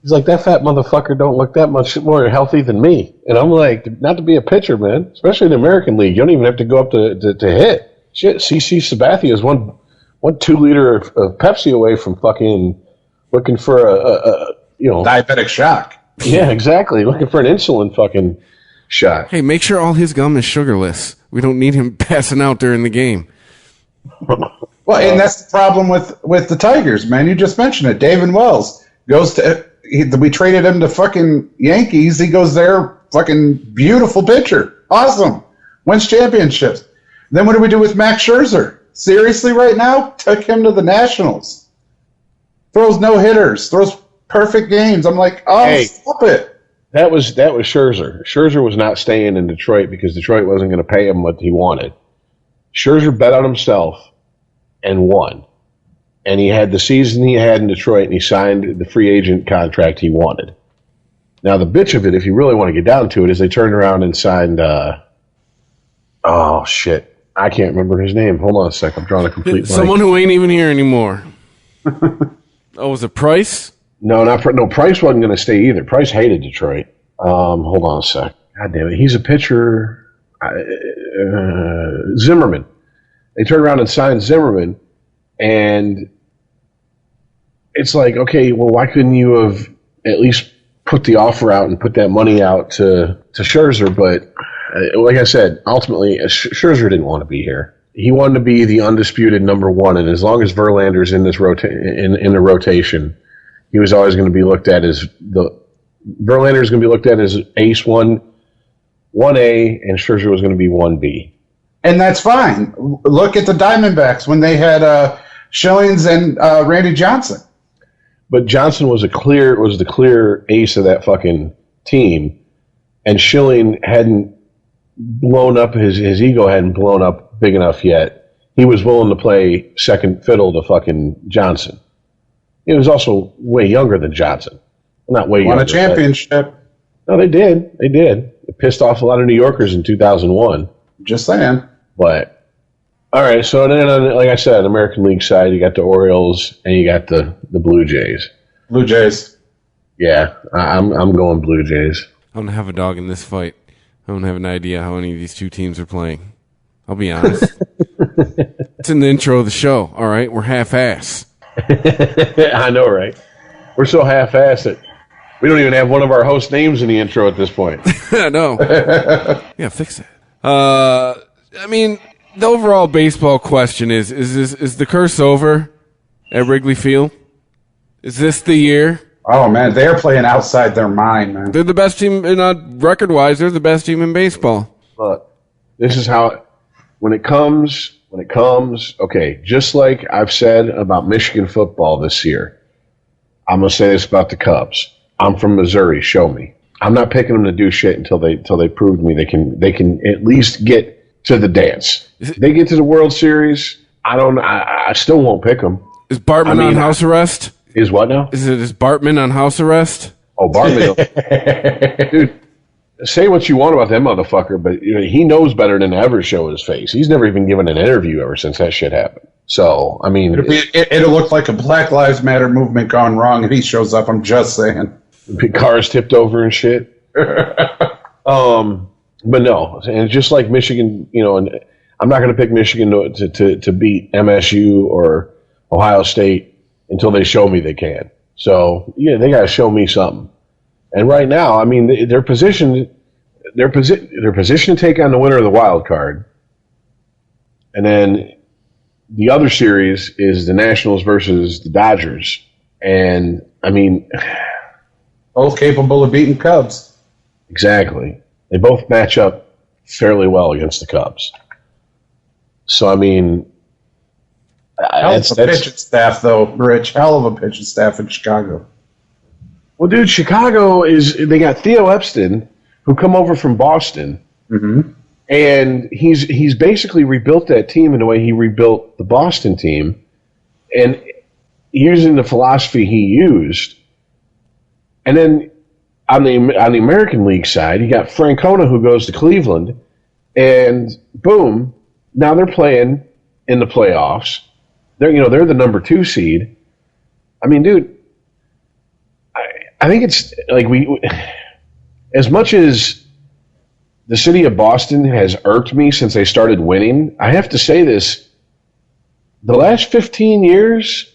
He's like, that fat motherfucker don't look that much more healthy than me. And I'm like, not to be a pitcher, man, especially in the American League. You don't even have to go up to hit. Shit, CC Sabathia has won 1 2-liter of Pepsi away from fucking looking for a diabetic shock. Yeah, exactly. Looking for an insulin fucking shot. Hey, make sure all his gum is sugarless. We don't need him passing out during the game. Well, and that's the problem with the Tigers, man. You just mentioned it. David Wells goes to. We traded him to fucking Yankees. He goes there, fucking beautiful pitcher, awesome, wins championships. Then what do we do with Max Scherzer? Seriously, right now, took him to the Nationals. Throws no hitters, throws perfect games. I'm like, stop it. That was Scherzer. Scherzer was not staying in Detroit because Detroit wasn't going to pay him what he wanted. Scherzer bet on himself and won. And he had the season he had in Detroit, and he signed the free agent contract he wanted. Now, the bitch of it, if you really want to get down to it, is they turned around and signed, oh, shit. I can't remember his name. Hold on a sec. I'm drawing a complete blank. Someone who ain't even here anymore. Oh, was it Price? No, Price wasn't going to stay either. Price hated Detroit. Hold on a sec. God damn it. He's a pitcher. Zimmerman. They turned around and signed Zimmerman, and it's like, okay, well, why couldn't you have at least put the offer out and put that money out to Scherzer? But like I said, ultimately, Scherzer didn't want to be here. He wanted to be the undisputed number one, and as long as Verlander's in this in the rotation, he was always going to be looked at as Verlander's going to be looked at as ace 1A, and Scherzer was going to be 1B. And that's fine. Look at the Diamondbacks when they had Schillings and Randy Johnson. But Johnson was the clear ace of that fucking team, and Schilling hadn't blown up, his ego hadn't blown up big enough yet. He was willing to play second fiddle to fucking Johnson. He was also way younger than Johnson. Not way younger. Won a championship. No, they did. They did. It pissed off a lot of New Yorkers in 2001. Just saying. But, all right, so then, like I said, American League side, you got the Orioles and you got the Blue Jays. Blue Jays. Yeah, I'm going Blue Jays. I don't have a dog in this fight. I don't have an idea how any of these two teams are playing. I'll be honest. It's in the intro of the show, all right? We're half-ass. I know, right? We're so half-assed that we don't even have one of our host names in the intro at this point. I know. Yeah, fix that. I mean, the overall baseball question is the curse over at Wrigley Field? Is this the year? Oh, man, they're playing outside their mind, man. They're the best team, record-wise, they're the best team in baseball. Look, this is how, when it comes, okay, just like I've said about Michigan football this year, I'm going to say this about the Cubs. I'm from Missouri, show me. I'm not picking them to do shit until they prove to me they can at least get to the dance. If they get to the World Series, I still won't pick them. Is Bartman on house arrest? Is what now? Is Bartman on house arrest? Oh, Bartman. Dude, say what you want about that motherfucker, but he knows better than to ever show his face. He's never even given an interview ever since that shit happened. So, I mean... It'll look like a Black Lives Matter movement gone wrong if he shows up, I'm just saying. Cars tipped over and shit. But no, and just like Michigan, and I'm not going to pick Michigan to beat MSU or Ohio State until they show me they can. So yeah, they got to show me something. And right now, I mean, they're positioned to take on the winner of the wild card, and then the other series is the Nationals versus the Dodgers, and I mean. Both capable of beating Cubs. Exactly. They both match up fairly well against the Cubs. So, I mean... Hell of a pitching staff, though, Rich. Hell of a pitching staff in Chicago. Well, dude, Chicago they got Theo Epstein, who come over from Boston, and he's basically rebuilt that team in the way he rebuilt the Boston team, and using the philosophy he used. And then on the American League side, you got Francona, who goes to Cleveland, and boom, now they're playing in the playoffs. They're the number 2 seed. I mean, dude, I think it's like as much as the city of Boston has irked me since they started winning, I have to say this. the last 15 years,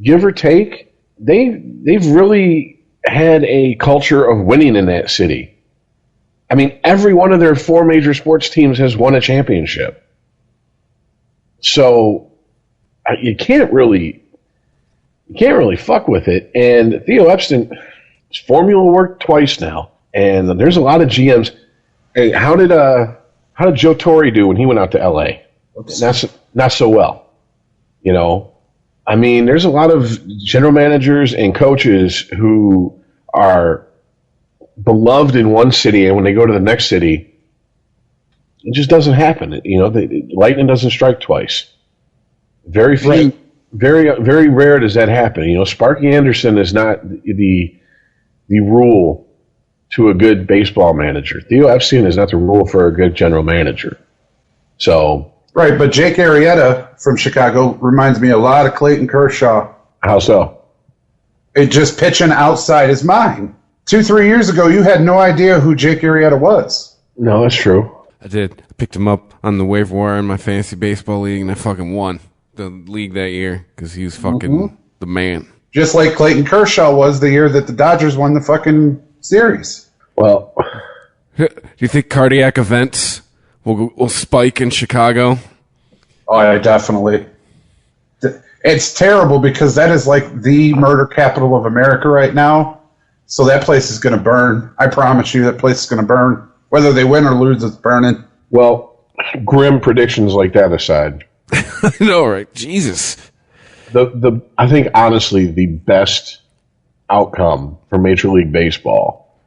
give or take, they've really had a culture of winning in that city. I mean, every one of their 4 major sports teams has won a championship. So you can't really fuck with it. And Theo Epstein, his formula worked twice now, and there's a lot of GMs. Hey, how did Joe Torre do when he went out to LA? Not so well. You know, I mean, there's a lot of general managers and coaches who are beloved in one city, and when they go to the next city, it just doesn't happen. You know, lightning doesn't strike twice. Very few, right. Very rare does that happen. You know, Sparky Anderson is not the rule to a good baseball manager. Theo Epstein is not the rule for a good general manager. So. Right, but Jake Arrieta from Chicago reminds me a lot of Clayton Kershaw. How so? It just pitching outside his mind. 2-3 years ago, you had no idea who Jake Arrieta was. No, that's true. I did. I picked him up on the waiver wire in my fantasy baseball league, and I fucking won the league that year because he was fucking the man. Just like Clayton Kershaw was the year that the Dodgers won the fucking series. Well, do you think cardiac events will spike in Chicago? Oh, yeah, definitely. It's terrible because that is like the murder capital of America right now. So that place is going to burn. I promise you that place is going to burn. Whether they win or lose, it's burning. Well, grim predictions like that aside. I know, right? Jesus. I think, honestly, the best outcome for Major League Baseball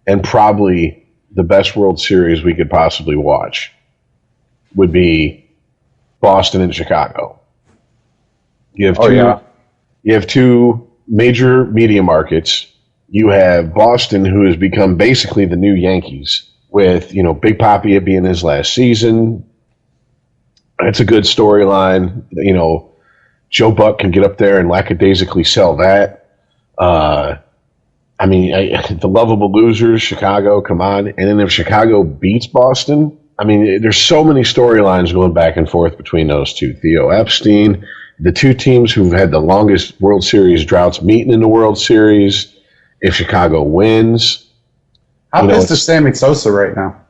and probably the best World Series we could possibly watch would be Boston and Chicago. You have two major media markets. You have Boston, who has become basically the new Yankees, with, you know, Big Papi it being his last season. It's a good storyline. You know, Joe Buck can get up there and lackadaisically sell that. I mean, the lovable losers, Chicago, come on. And then if Chicago beats Boston, I mean, there's so many storylines going back and forth between those two. Theo Epstein, the two teams who've had the longest World Series droughts meeting in the World Series. If Chicago wins. How pissed is Sammy Sosa right now?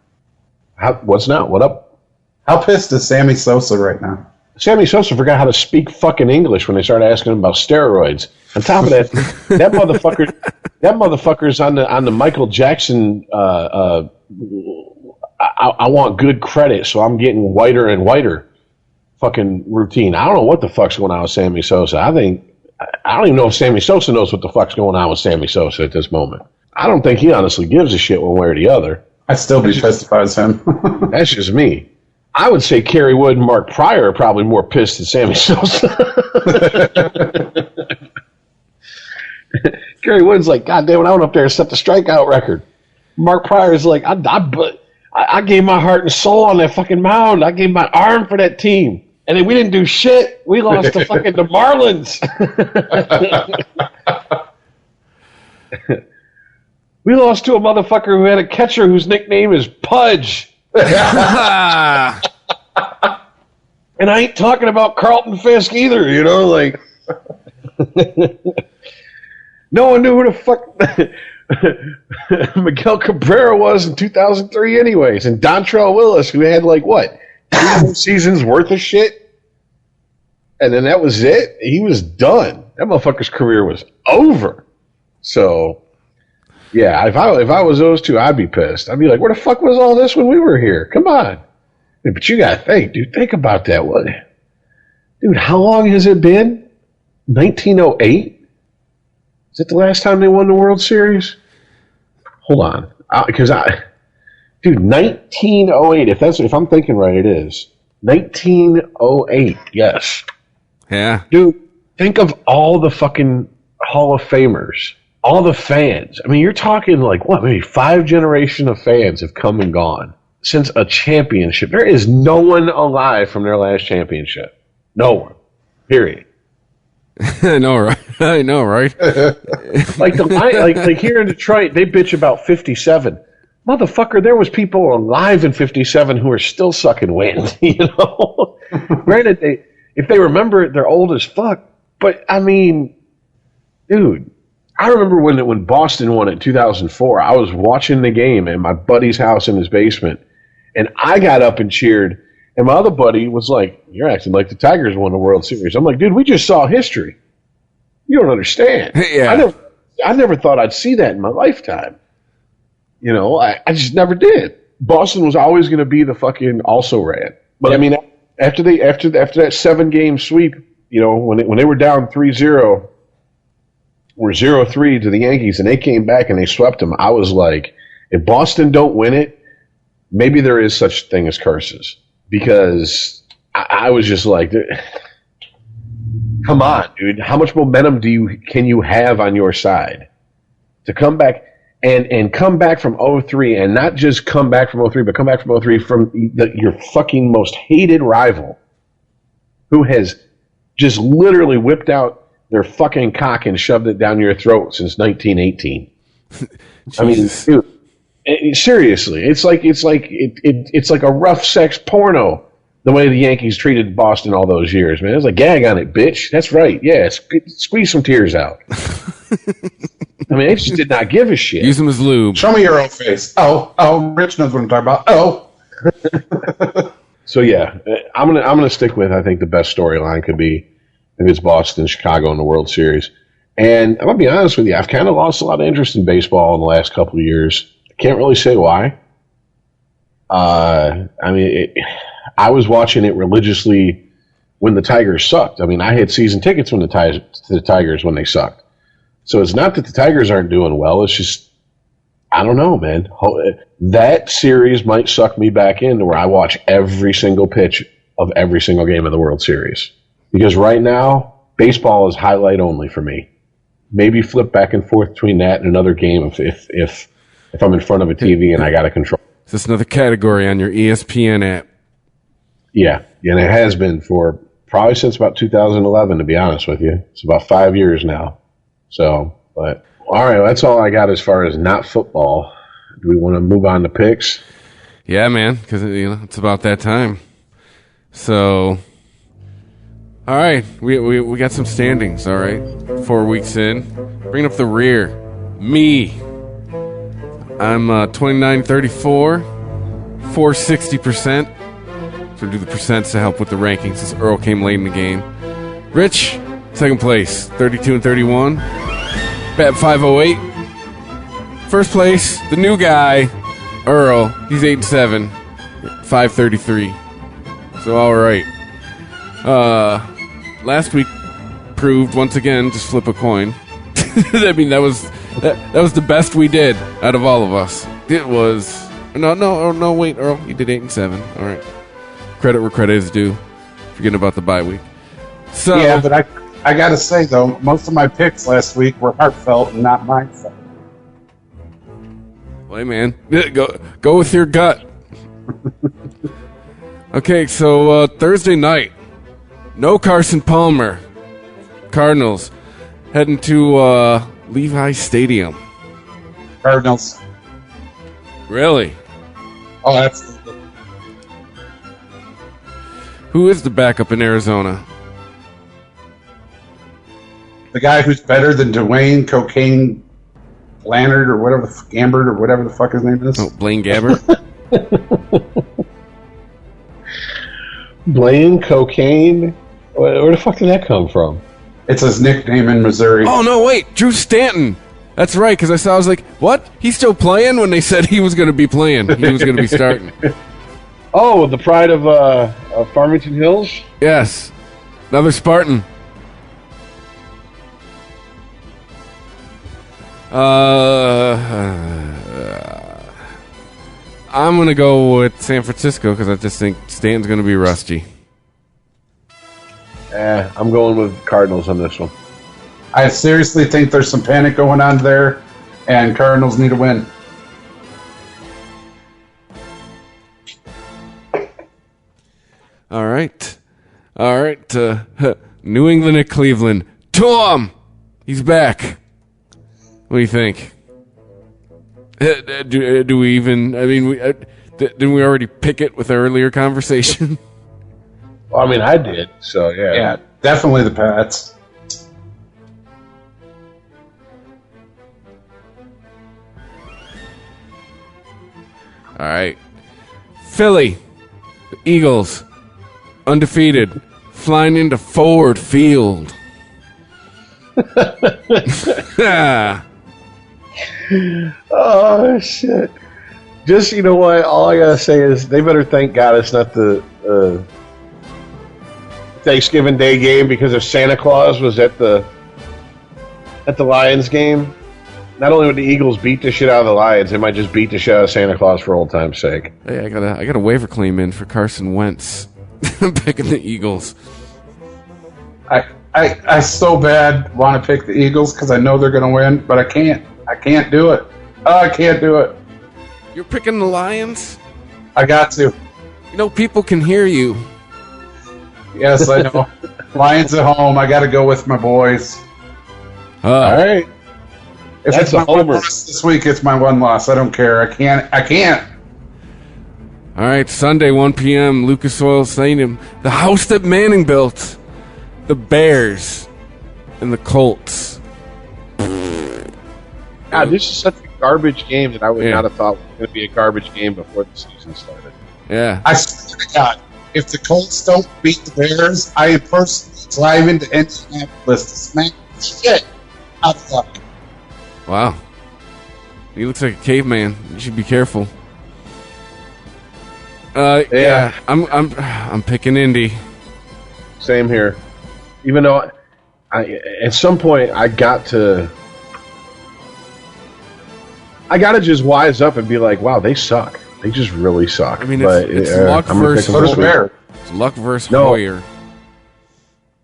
What's now? What up? How pissed is Sammy Sosa right now? Sammy Sosa forgot how to speak fucking English when they started asking him about steroids. On top of that, that motherfucker's on the Michael Jackson. I want good credit, so I'm getting whiter and whiter. Fucking routine. I don't know what the fuck's going on with Sammy Sosa. I don't even know if Sammy Sosa knows what the fuck's going on with Sammy Sosa at this moment. I don't think he honestly gives a shit one way or the other. I'd still be pissed if I was him. That's just me. I would say Kerry Wood and Mark Pryor are probably more pissed than Sammy Sosa. Kerry Wood's like, God damn it, I went up there and set the strikeout record. Mark Pryor's like, I gave my heart and soul on that fucking mound. I gave my arm for that team. And then we didn't do shit. We lost to fucking the Marlins. We lost to a motherfucker who had a catcher whose nickname is Pudge. And I ain't talking about Carlton Fisk either, you know, like. No one knew who the fuck Miguel Cabrera was in 2003 anyways. And Dontrell Willis, who had like what? 2 seasons worth of shit? And then that was it? He was done. That motherfucker's career was over. So, yeah, if I was those two, I'd be pissed. I'd be like, where the fuck was all this when we were here? Come on. But you got to think, dude. Think about that one. Dude, how long has it been? 1908? Is it the last time they won the World Series? Hold on. Dude, 1908. If I'm thinking right, it is. 1908, yes. Yeah. Dude, think of all the fucking Hall of Famers, all the fans. I mean, you're talking like, what, maybe 5 generations of fans have come and gone since a championship. There is no one alive from their last championship. No one. Period. I know, right? like here in Detroit, they bitch about 57. Motherfucker, there was people alive in 57 who are still sucking wind, you know? Granted, if they remember it, they're old as fuck. But, I mean, dude, I remember when Boston won in 2004, I was watching the game at my buddy's house in his basement, and I got up and cheered, and my other buddy was like, you're acting like the Tigers won the World Series. I'm like, dude, we just saw history. You don't understand. Yeah. I never thought I'd see that in my lifetime. You know, I just never did. Boston was always going to be the fucking also-ran. But, I mean, after that 7-game sweep, you know, when they were down 3-0, or 0-3 to the Yankees, and they came back and they swept them, I was like, if Boston don't win it, maybe there is such a thing as curses. Because I was just like, come on, dude. How much momentum can you have on your side to come back and come back from 0-3, and not just come back from 0-3, but come back from 0-3 from your fucking most hated rival, who has just literally whipped out their fucking cock and shoved it down your throat since 1918. I mean, dude, seriously, it's like a rough sex porno. The way the Yankees treated Boston all those years, man. It was like, gag on it, bitch. That's right. Yeah, squeeze some tears out. I mean, they just did not give a shit. Use them as lube. Show me your own face. Oh, Rich knows what I'm talking about. Oh. So yeah, I'm gonna stick with, I think the best storyline could be if it's Boston, Chicago in the World Series. And I'm gonna be honest with you, I've kind of lost a lot of interest in baseball in the last couple of years. I can't really say why. I mean, I was watching it religiously when the Tigers sucked. I mean, I had season tickets to the Tigers when they sucked. So it's not that the Tigers aren't doing well. It's just, I don't know, man. That series might suck me back into where I watch every single pitch of every single game of the World Series. Because right now, baseball is highlight only for me. Maybe flip back and forth between that and another game if I'm in front of a TV and I got to control. Is this another category on your ESPN app? Yeah, and it has been for probably since about 2011, to be honest with you. It's about 5 years now. So, but all right, that's all I got as far as not football. Do we want to move on to picks? Yeah, man, because it's about that time. So, all right, we got some standings. All right, 4 weeks in, bringing up the rear. Me, I'm 29-34, 460%. So do the percents to help with the rankings since Earl came late in the game. Rich, second place, 32-31. Bet 508. First place, the new guy, Earl. He's 8-7, 533. So all right. Last week proved once again, just flip a coin. I mean, that was the best we did out of all of us. It was no. Wait, Earl, you did 8-7. All right. Credit where credit is due. Forgetting about the bye week. So yeah, but I gotta say though, most of my picks last week were heartfelt and not mindful. Well, hey man, go with your gut. Okay, so Thursday night, no Carson Palmer. Cardinals heading to Levi Stadium. Cardinals. Really? Oh, absolutely. Who is the backup in Arizona? The guy who's better than Dwayne Cocaine Lannard or whatever the Gambert or whatever the fuck his name is. Oh, Blaine Gabbert. Blaine Cocaine? Where the fuck did that come from? It's his nickname in Missouri. Oh no, wait, Drew Stanton. That's right, because I was like, what? He's still playing when they said he was going to be playing. He was going to be starting. Oh, the pride of Farmington Hills? Yes. Another Spartan. I'm going to go with San Francisco because I just think Stanton's going to be rusty. I'm going with Cardinals on this one. I seriously think there's some panic going on there, and Cardinals need a win. All right. New England at Cleveland. Tom! He's back. What do you think? Do we even... I mean, didn't we already pick it with our earlier conversation? Well, I mean, I did. So yeah. Yeah, definitely the Pats. All right. Philly, the Eagles, undefeated, flying into Ford Field. Oh shit! Just you know what? All I gotta say is they better thank God it's not the Thanksgiving Day game, because if Santa Claus was at the Lions game, not only would the Eagles beat the shit out of the Lions, they might just beat the shit out of Santa Claus for old time's sake. Hey, I got a waiver claim in for Carson Wentz. I'm picking the Eagles. I so bad want to pick the Eagles because I know they're going to win, but I can't. I can't do it. Oh, I can't do it. You're picking the Lions? I got to. You know, people can hear you. Yes, I know. Lions at home. I got to go with my boys. All right. If That's it's my a homer. one loss this week, it's my one loss. I don't care. I can't. All right, Sunday, 1 p.m., Lucas Oil Stadium. The house that Manning built. The Bears and the Colts. God, this is such a garbage game that I would not have thought was going to be a garbage game before the season started. Yeah. I swear to God, if the Colts don't beat the Bears, I am personally driving to Indianapolis to smack the shit out of luck. Wow. He looks like a caveman. You should be careful. Yeah. I'm picking Indy. Same here. Even though at some point I got to just wise up and be like, wow, they suck. They just really suck. I mean, it's luck versus Hoyer. It's luck versus Hoyer.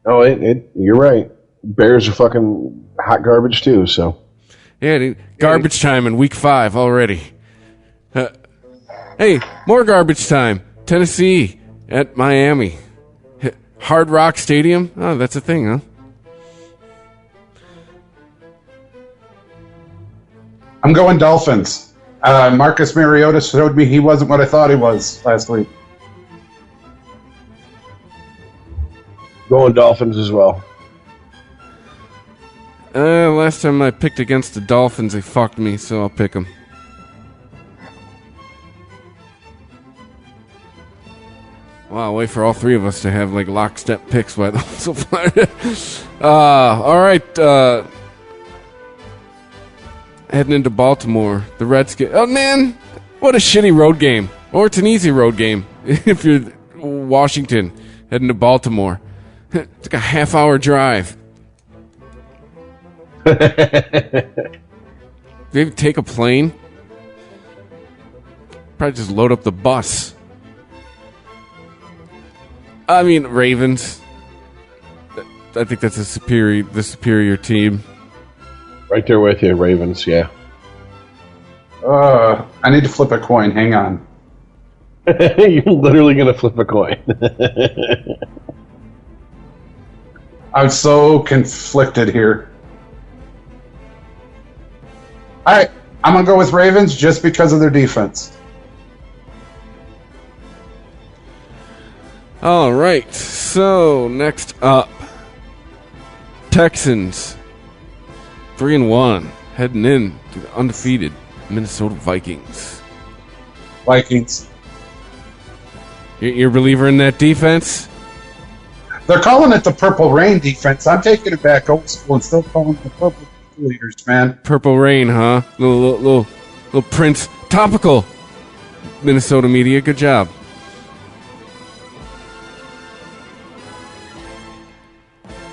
No, you're right. Bears are fucking hot garbage too. So yeah, garbage time in week 5 already. Hey, more garbage time. Tennessee at Miami. Hard Rock Stadium? Oh, that's a thing, huh? I'm going Dolphins. Marcus Mariota showed me he wasn't what I thought he was last week. Going Dolphins as well. Last time I picked against the Dolphins, they fucked me, so I'll pick them. Wow, wait for all three of us to have like lockstep picks by the so far. All right, heading into Baltimore, the Redskins. Oh man, what a shitty road game. Or it's an easy road game if you're Washington heading to Baltimore. It's like a half-hour drive. Maybe take a plane. Probably just load up the bus. I mean, Ravens. I think that's the superior team. Right there with you, Ravens, yeah. I need to flip a coin. Hang on. You're literally going to flip a coin. I'm so conflicted here. All right, I'm going to go with Ravens just because of their defense. All right, so next up, Texans, 3-1, heading in to the undefeated Minnesota Vikings. Vikings. You're a believer in that defense? They're calling it the Purple Rain defense. I'm taking it back old school and still calling it the Purple Leaders, man. Purple Rain, huh? Little Prince. Topical. Minnesota media, good job.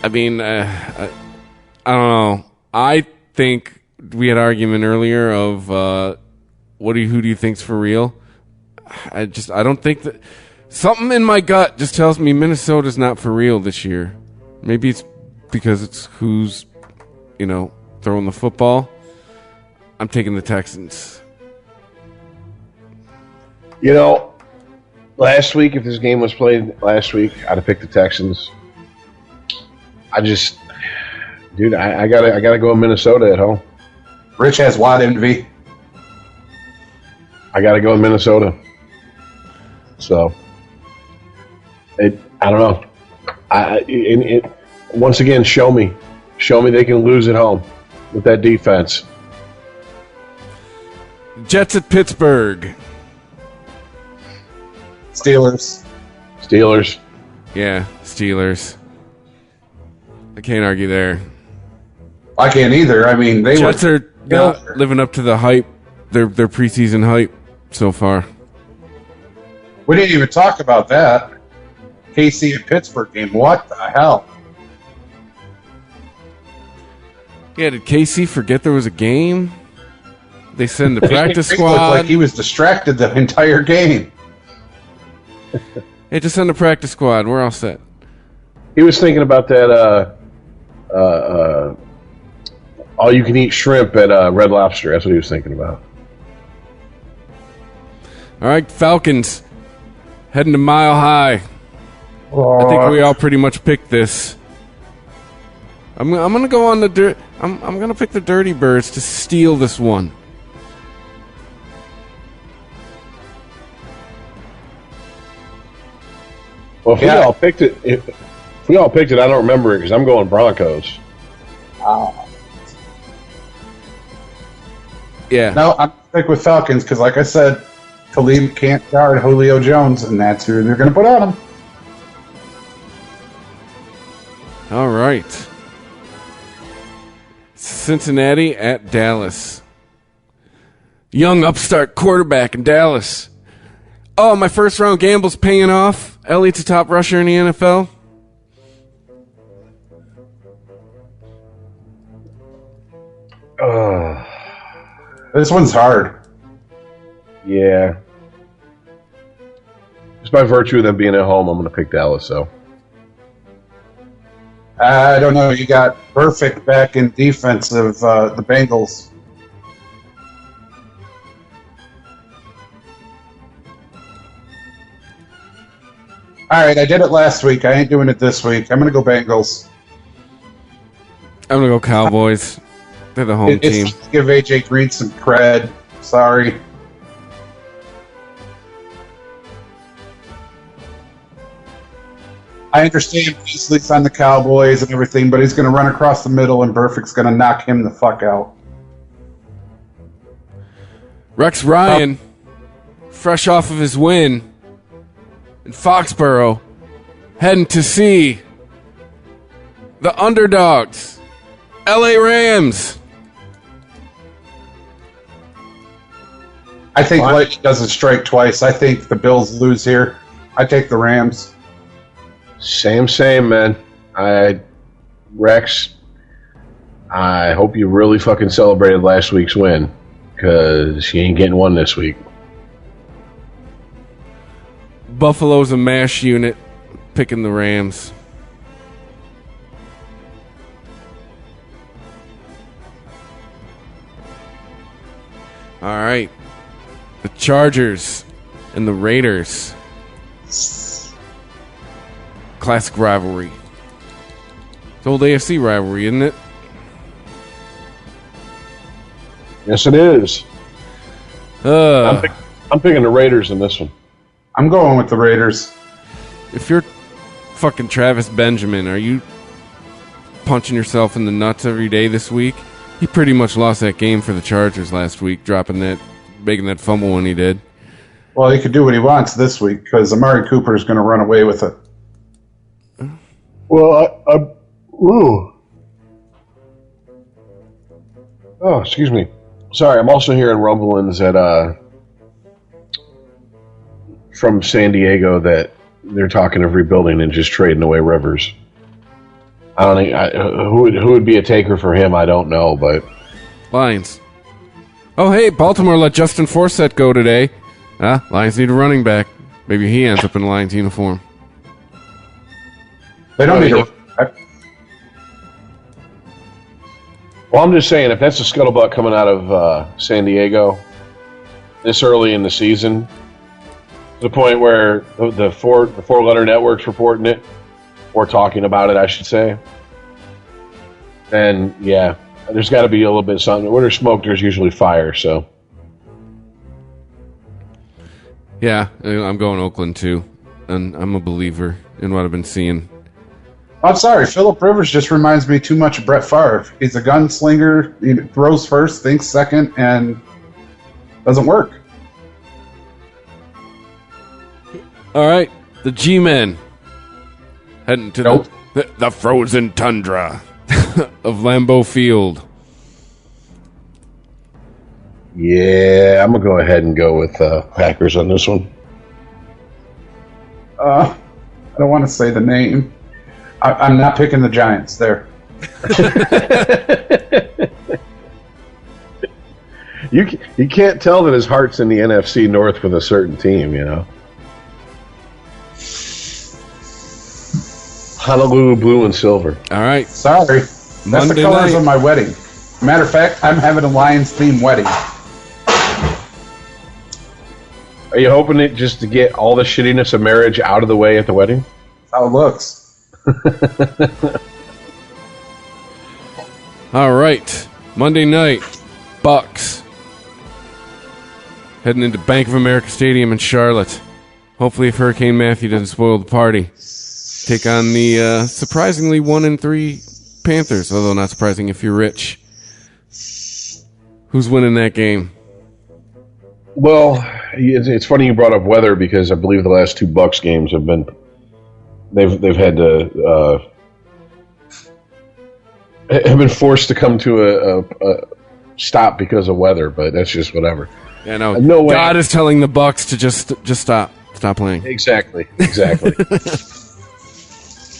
I mean, I don't know. I think we had an argument earlier of who do you think's for real? I don't think that. Something in my gut just tells me Minnesota's not for real this year. Maybe it's because it's who's, throwing the football. I'm taking the Texans. Last week, if this game was played last week, I'd have picked the Texans. I gotta go with Minnesota at home. Rich has Watt envy. I gotta go with Minnesota. So, I don't know. Once again, show me they can lose at home with that defense. Jets at Pittsburgh. Steelers. Yeah, Steelers. I can't argue there. I can't either. I mean, Jets are not living up to the hype, their preseason hype so far. We didn't even talk about that. KC and Pittsburgh game. What the hell? Yeah, did KC forget there was a game? They send the practice squad. Looked like he was distracted the entire game. Hey, just send the practice squad. We're all set. He was thinking about that all-you-can-eat shrimp at Red Lobster. That's what he was thinking about. All right, Falcons heading to Mile High. I think we all pretty much picked this. I'm gonna go on the dirt. I'm gonna pick the Dirty Birds to steal this one. Well, if we all picked it, I don't remember it because I'm going Broncos. Yeah. No, I'm stick with Falcons because, like I said, Khalid can't guard Julio Jones, and that's who they're going to put on him. All right. Cincinnati at Dallas. Young upstart quarterback in Dallas. Oh, my first round gamble's paying off. Elliott's a top rusher in the NFL. This one's hard. Yeah. Just by virtue of them being at home, I'm going to pick Dallas, so. I don't know. You got perfect back in defense of the Bengals. All right, I did it last week. I ain't doing it this week. I'm going to go Bengals. I'm going to go Cowboys. They're the home team. Give AJ Green some cred. Sorry. I understand Beasley's on the Cowboys and everything, but he's going to run across the middle and Burfict's going to knock him the fuck out. Rex Ryan, fresh off of his win in Foxborough, heading to see the underdogs, LA Rams. I think lightning doesn't strike twice. I think the Bills lose here. I take the Rams. Same, man. Rex, I hope you really fucking celebrated last week's win, because you ain't getting one this week. Buffalo's a mash unit, picking the Rams. All right. The Chargers and the Raiders. Classic rivalry. It's old AFC rivalry, isn't it? Yes, it is. I'm picking the Raiders in this one. I'm going with the Raiders. If you're fucking Travis Benjamin, are you punching yourself in the nuts every day this week? He pretty much lost that game for the Chargers last week, making that fumble when he did. Well, he could do what he wants this week because Amari Cooper is going to run away with it. Well, oh, excuse me. Sorry, I'm also hearing rumblings that from San Diego that they're talking of rebuilding and just trading away Rivers. I don't think who would be a taker for him. I don't know, but Lions. Oh, hey, Baltimore let Justin Forsett go today. Lions need a running back. Maybe he ends up in a Lions uniform. They don't need a. Well, I'm just saying, if that's a scuttlebutt coming out of San Diego this early in the season, to the point where the four-letter network's reporting it, or talking about it, I should say, then, yeah, there's got to be a little bit of something. Where there's smoke, there's usually fire, so. Yeah, I'm going Oakland, too. and I'm a believer in what I've been seeing. I'm sorry, Phillip Rivers just reminds me too much of Brett Favre. He's a gunslinger. He throws first, thinks second, and doesn't work. All right, the G-Men heading to the frozen tundra of Lambeau Field. Yeah, I'm going to go ahead and go with Packers on this one. I don't want to say the name. I'm not picking the Giants there. You can't tell that his heart's in the NFC North with a certain team, you know. Honolulu blue and silver. All right. Sorry. That's Monday the colors night. of my wedding. Matter of fact, I'm having a Lions-themed wedding. Are you hoping it just to get all the shittiness of marriage out of the way at the wedding? That's how it looks. All right. Monday night, Bucks heading into Bank of America Stadium in Charlotte. Hopefully, if Hurricane Matthew doesn't spoil the party, take on the surprisingly 1-3 Panthers. Although not surprising if you're rich. Who's winning that game? Well, it's funny you brought up weather because I believe the last 2 Bucks games have been they've had to have been forced to come to a stop because of weather, but that's just whatever. Yeah, no. No way. God is telling the Bucks to just stop playing. Exactly.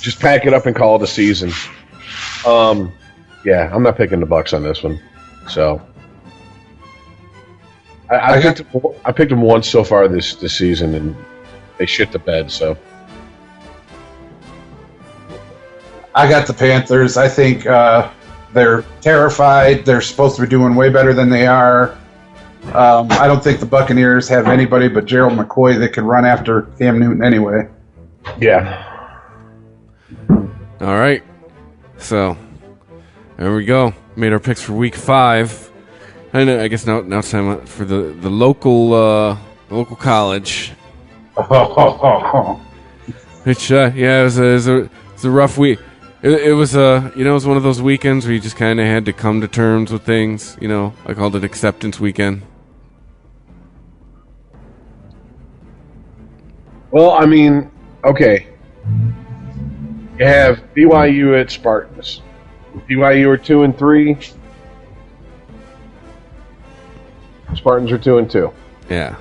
Just pack it up and call it a season. Yeah, I'm not picking the Bucks on this one. So I picked them once so far this season, and they shit the bed. So I got the Panthers. I think they're terrified. They're supposed to be doing way better than they are. I don't think the Buccaneers have anybody but Gerald McCoy that can run after Cam Newton anyway. yeah. All right. So there we go. Made our picks for Week 5. And I guess now it's time for the local college. Which it was a rough week. It was it was one of those weekends where you just kind of had to come to terms with things. You know, I called it acceptance weekend. Well, I mean, okay. You have BYU at Spartans. BYU are 2-3. Spartans are 2-2. Yeah.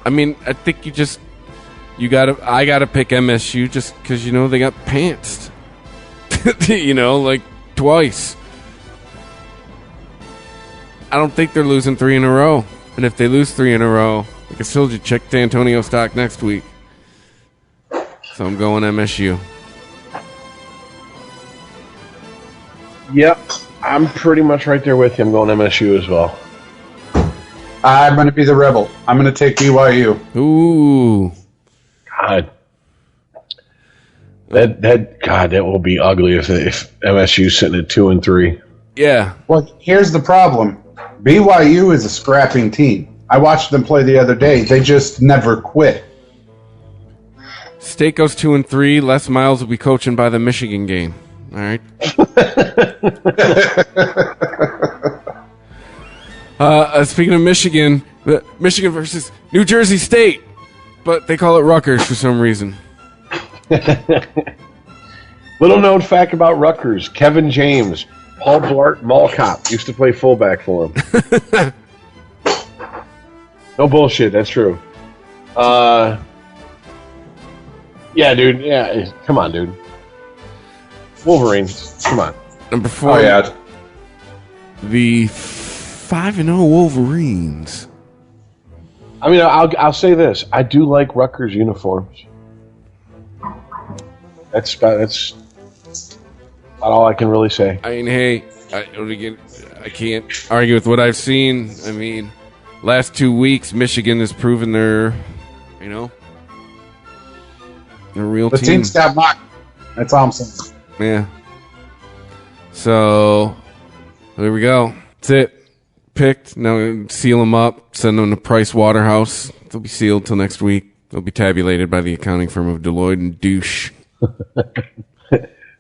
I mean, I think I gotta pick MSU just because they got pantsed. Like twice. I don't think they're losing 3 in a row, and if they lose 3 in a row, I can still just check D'Antonio stock next week. So I'm going MSU. Yep, I'm pretty much right there with you. I'm going MSU as well. I'm going to be the rebel. I'm going to take BYU. Ooh. God. That will be ugly if MSU's sitting at 2-3. Yeah. Well, here's the problem. BYU is a scrapping team. I watched them play the other day. They just never quit. State goes 2-3. Les Miles will be coaching by the Michigan game. All right. Speaking of Michigan, Michigan versus New Jersey State, but they call it Rutgers for some reason. Little known fact about Rutgers: Kevin James, Paul Blart Mall Cop used to play fullback for him. No bullshit, that's true. Yeah, dude. Yeah, come on, dude. Wolverines, come on. Number 4. Oh yeah. The 5-0 Wolverines. I mean, I'll say this: I do like Rutgers uniforms. That's about all I can really say. I mean, hey, I can't argue with what I've seen. I mean, last 2 weeks, Michigan has proven they're a real The team. team's got mocked. That's all I'm saying. Yeah. So, there we go. That's it. picked. Now seal them up, send them to Price Waterhouse. They'll be sealed till next week. They'll be tabulated by the accounting firm of Deloitte and Douche.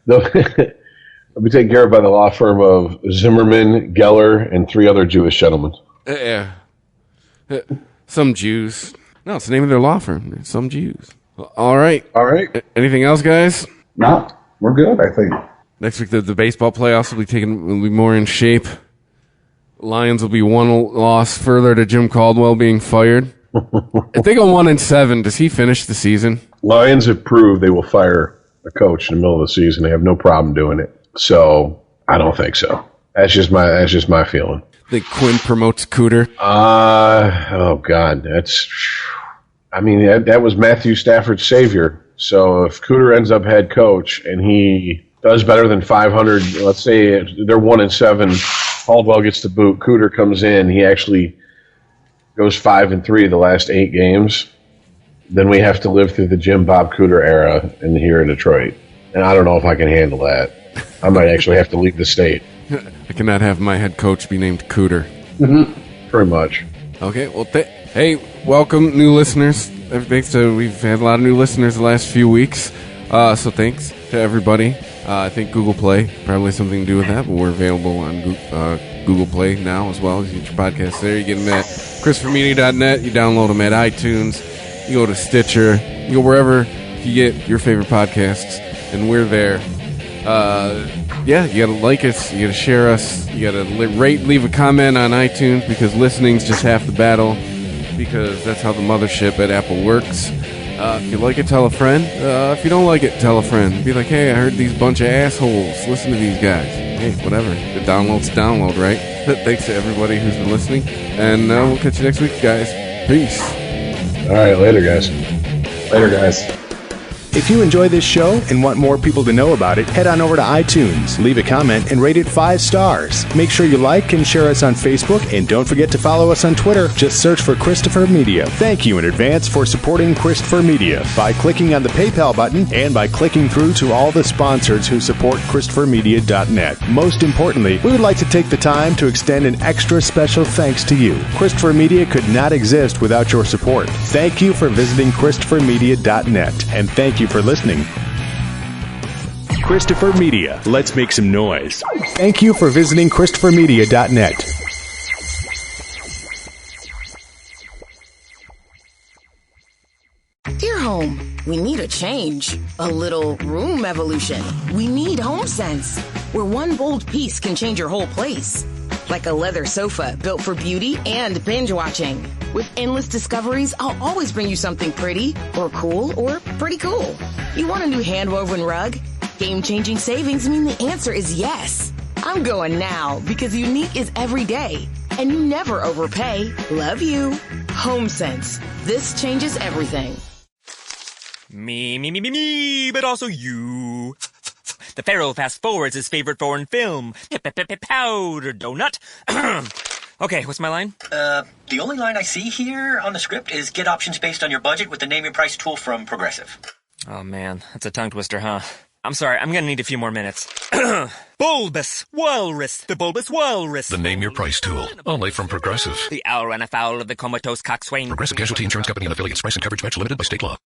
They'll be taken care of by the law firm of Zimmerman, Geller, and 3 other Jewish gentlemen. Yeah. Some Jews. No, it's the name of their law firm. Some Jews. All right. Anything else, guys? No, we're good, I think. Next week, the baseball playoffs will be more in shape. Lions will be 1 loss further to Jim Caldwell being fired. If they go 1-7, does he finish the season? Lions have proved they will fire a coach in the middle of the season. They have no problem doing it. So I don't think so. That's just my feeling. Think Quinn promotes Cooter? Oh God, that was Matthew Stafford's savior. So if Cooter ends up head coach and he does better than 500, let's say they're 1-7, Caldwell gets the boot, Cooter comes in, he actually goes 5-3 the last 8 games, then we have to live through the Jim Bob Cooter era here in Detroit. And I don't know if I can handle that. I might actually have to leave the state. I cannot have my head coach be named Cooter. Mm-hmm. Pretty much. Okay, well, hey, welcome, new listeners. We've had a lot of new listeners the last few weeks, so thanks to everybody. I think Google Play probably has something to do with that, but we're available on Google Play now as well. You get your podcasts there. You get them at ChristopherMedia.net. You download them at iTunes. You go to Stitcher. You go wherever you get your favorite podcasts, and we're there. You gotta like us, you gotta share us, you gotta rate, leave a comment on iTunes, because listening's just half the battle, because that's how the mothership at Apple works. If you like it, tell a friend. If you don't like it, tell a friend. Be like, hey, I heard these bunch of assholes. Listen to these guys. Hey, whatever. The download's download, right? Thanks to everybody who's been listening, and we'll catch you next week, guys. Peace. All right, later, guys. Later, guys. If you enjoy this show and want more people to know about it, head on over to iTunes, leave a comment, and rate it 5 stars. Make sure you like and share us on Facebook, and don't forget to follow us on Twitter. Just search for Christopher Media. Thank you in advance for supporting Christopher Media by clicking on the PayPal button and by clicking through to all the sponsors who support ChristopherMedia.net. Most importantly, we would like to take the time to extend an extra special thanks to you. Christopher Media could not exist without your support. Thank you for visiting ChristopherMedia.net, and thank you for listening. Christopher Media. Let's make some noise. Thank you for visiting ChristopherMedia.net. Dear Home, we need a change. A little room evolution. We need HomeSense, where one bold piece can change your whole place. Like a leather sofa built for beauty and binge watching. With endless discoveries, I'll always bring you something pretty, or cool, or pretty cool. You want a new hand-woven rug? Game-changing savings mean the answer is yes. I'm going now, because unique is every day. And you never overpay. Love you. HomeSense. This changes everything. Me, but also you. The Pharaoh fast-forwards his favorite foreign film, Powder Donut. Okay, what's my line? The only line I see here on the script is get options based on your budget with the Name Your Price tool from Progressive. Oh man, that's a tongue twister, huh? I'm sorry, I'm gonna need a few more minutes. Bulbous Walrus, the Bulbous Walrus. The Name Your Price tool, only from Progressive. The owl ran afoul of the comatose coxswain. Progressive Casualty Insurance Company and affiliates. Price and coverage match limited by state law.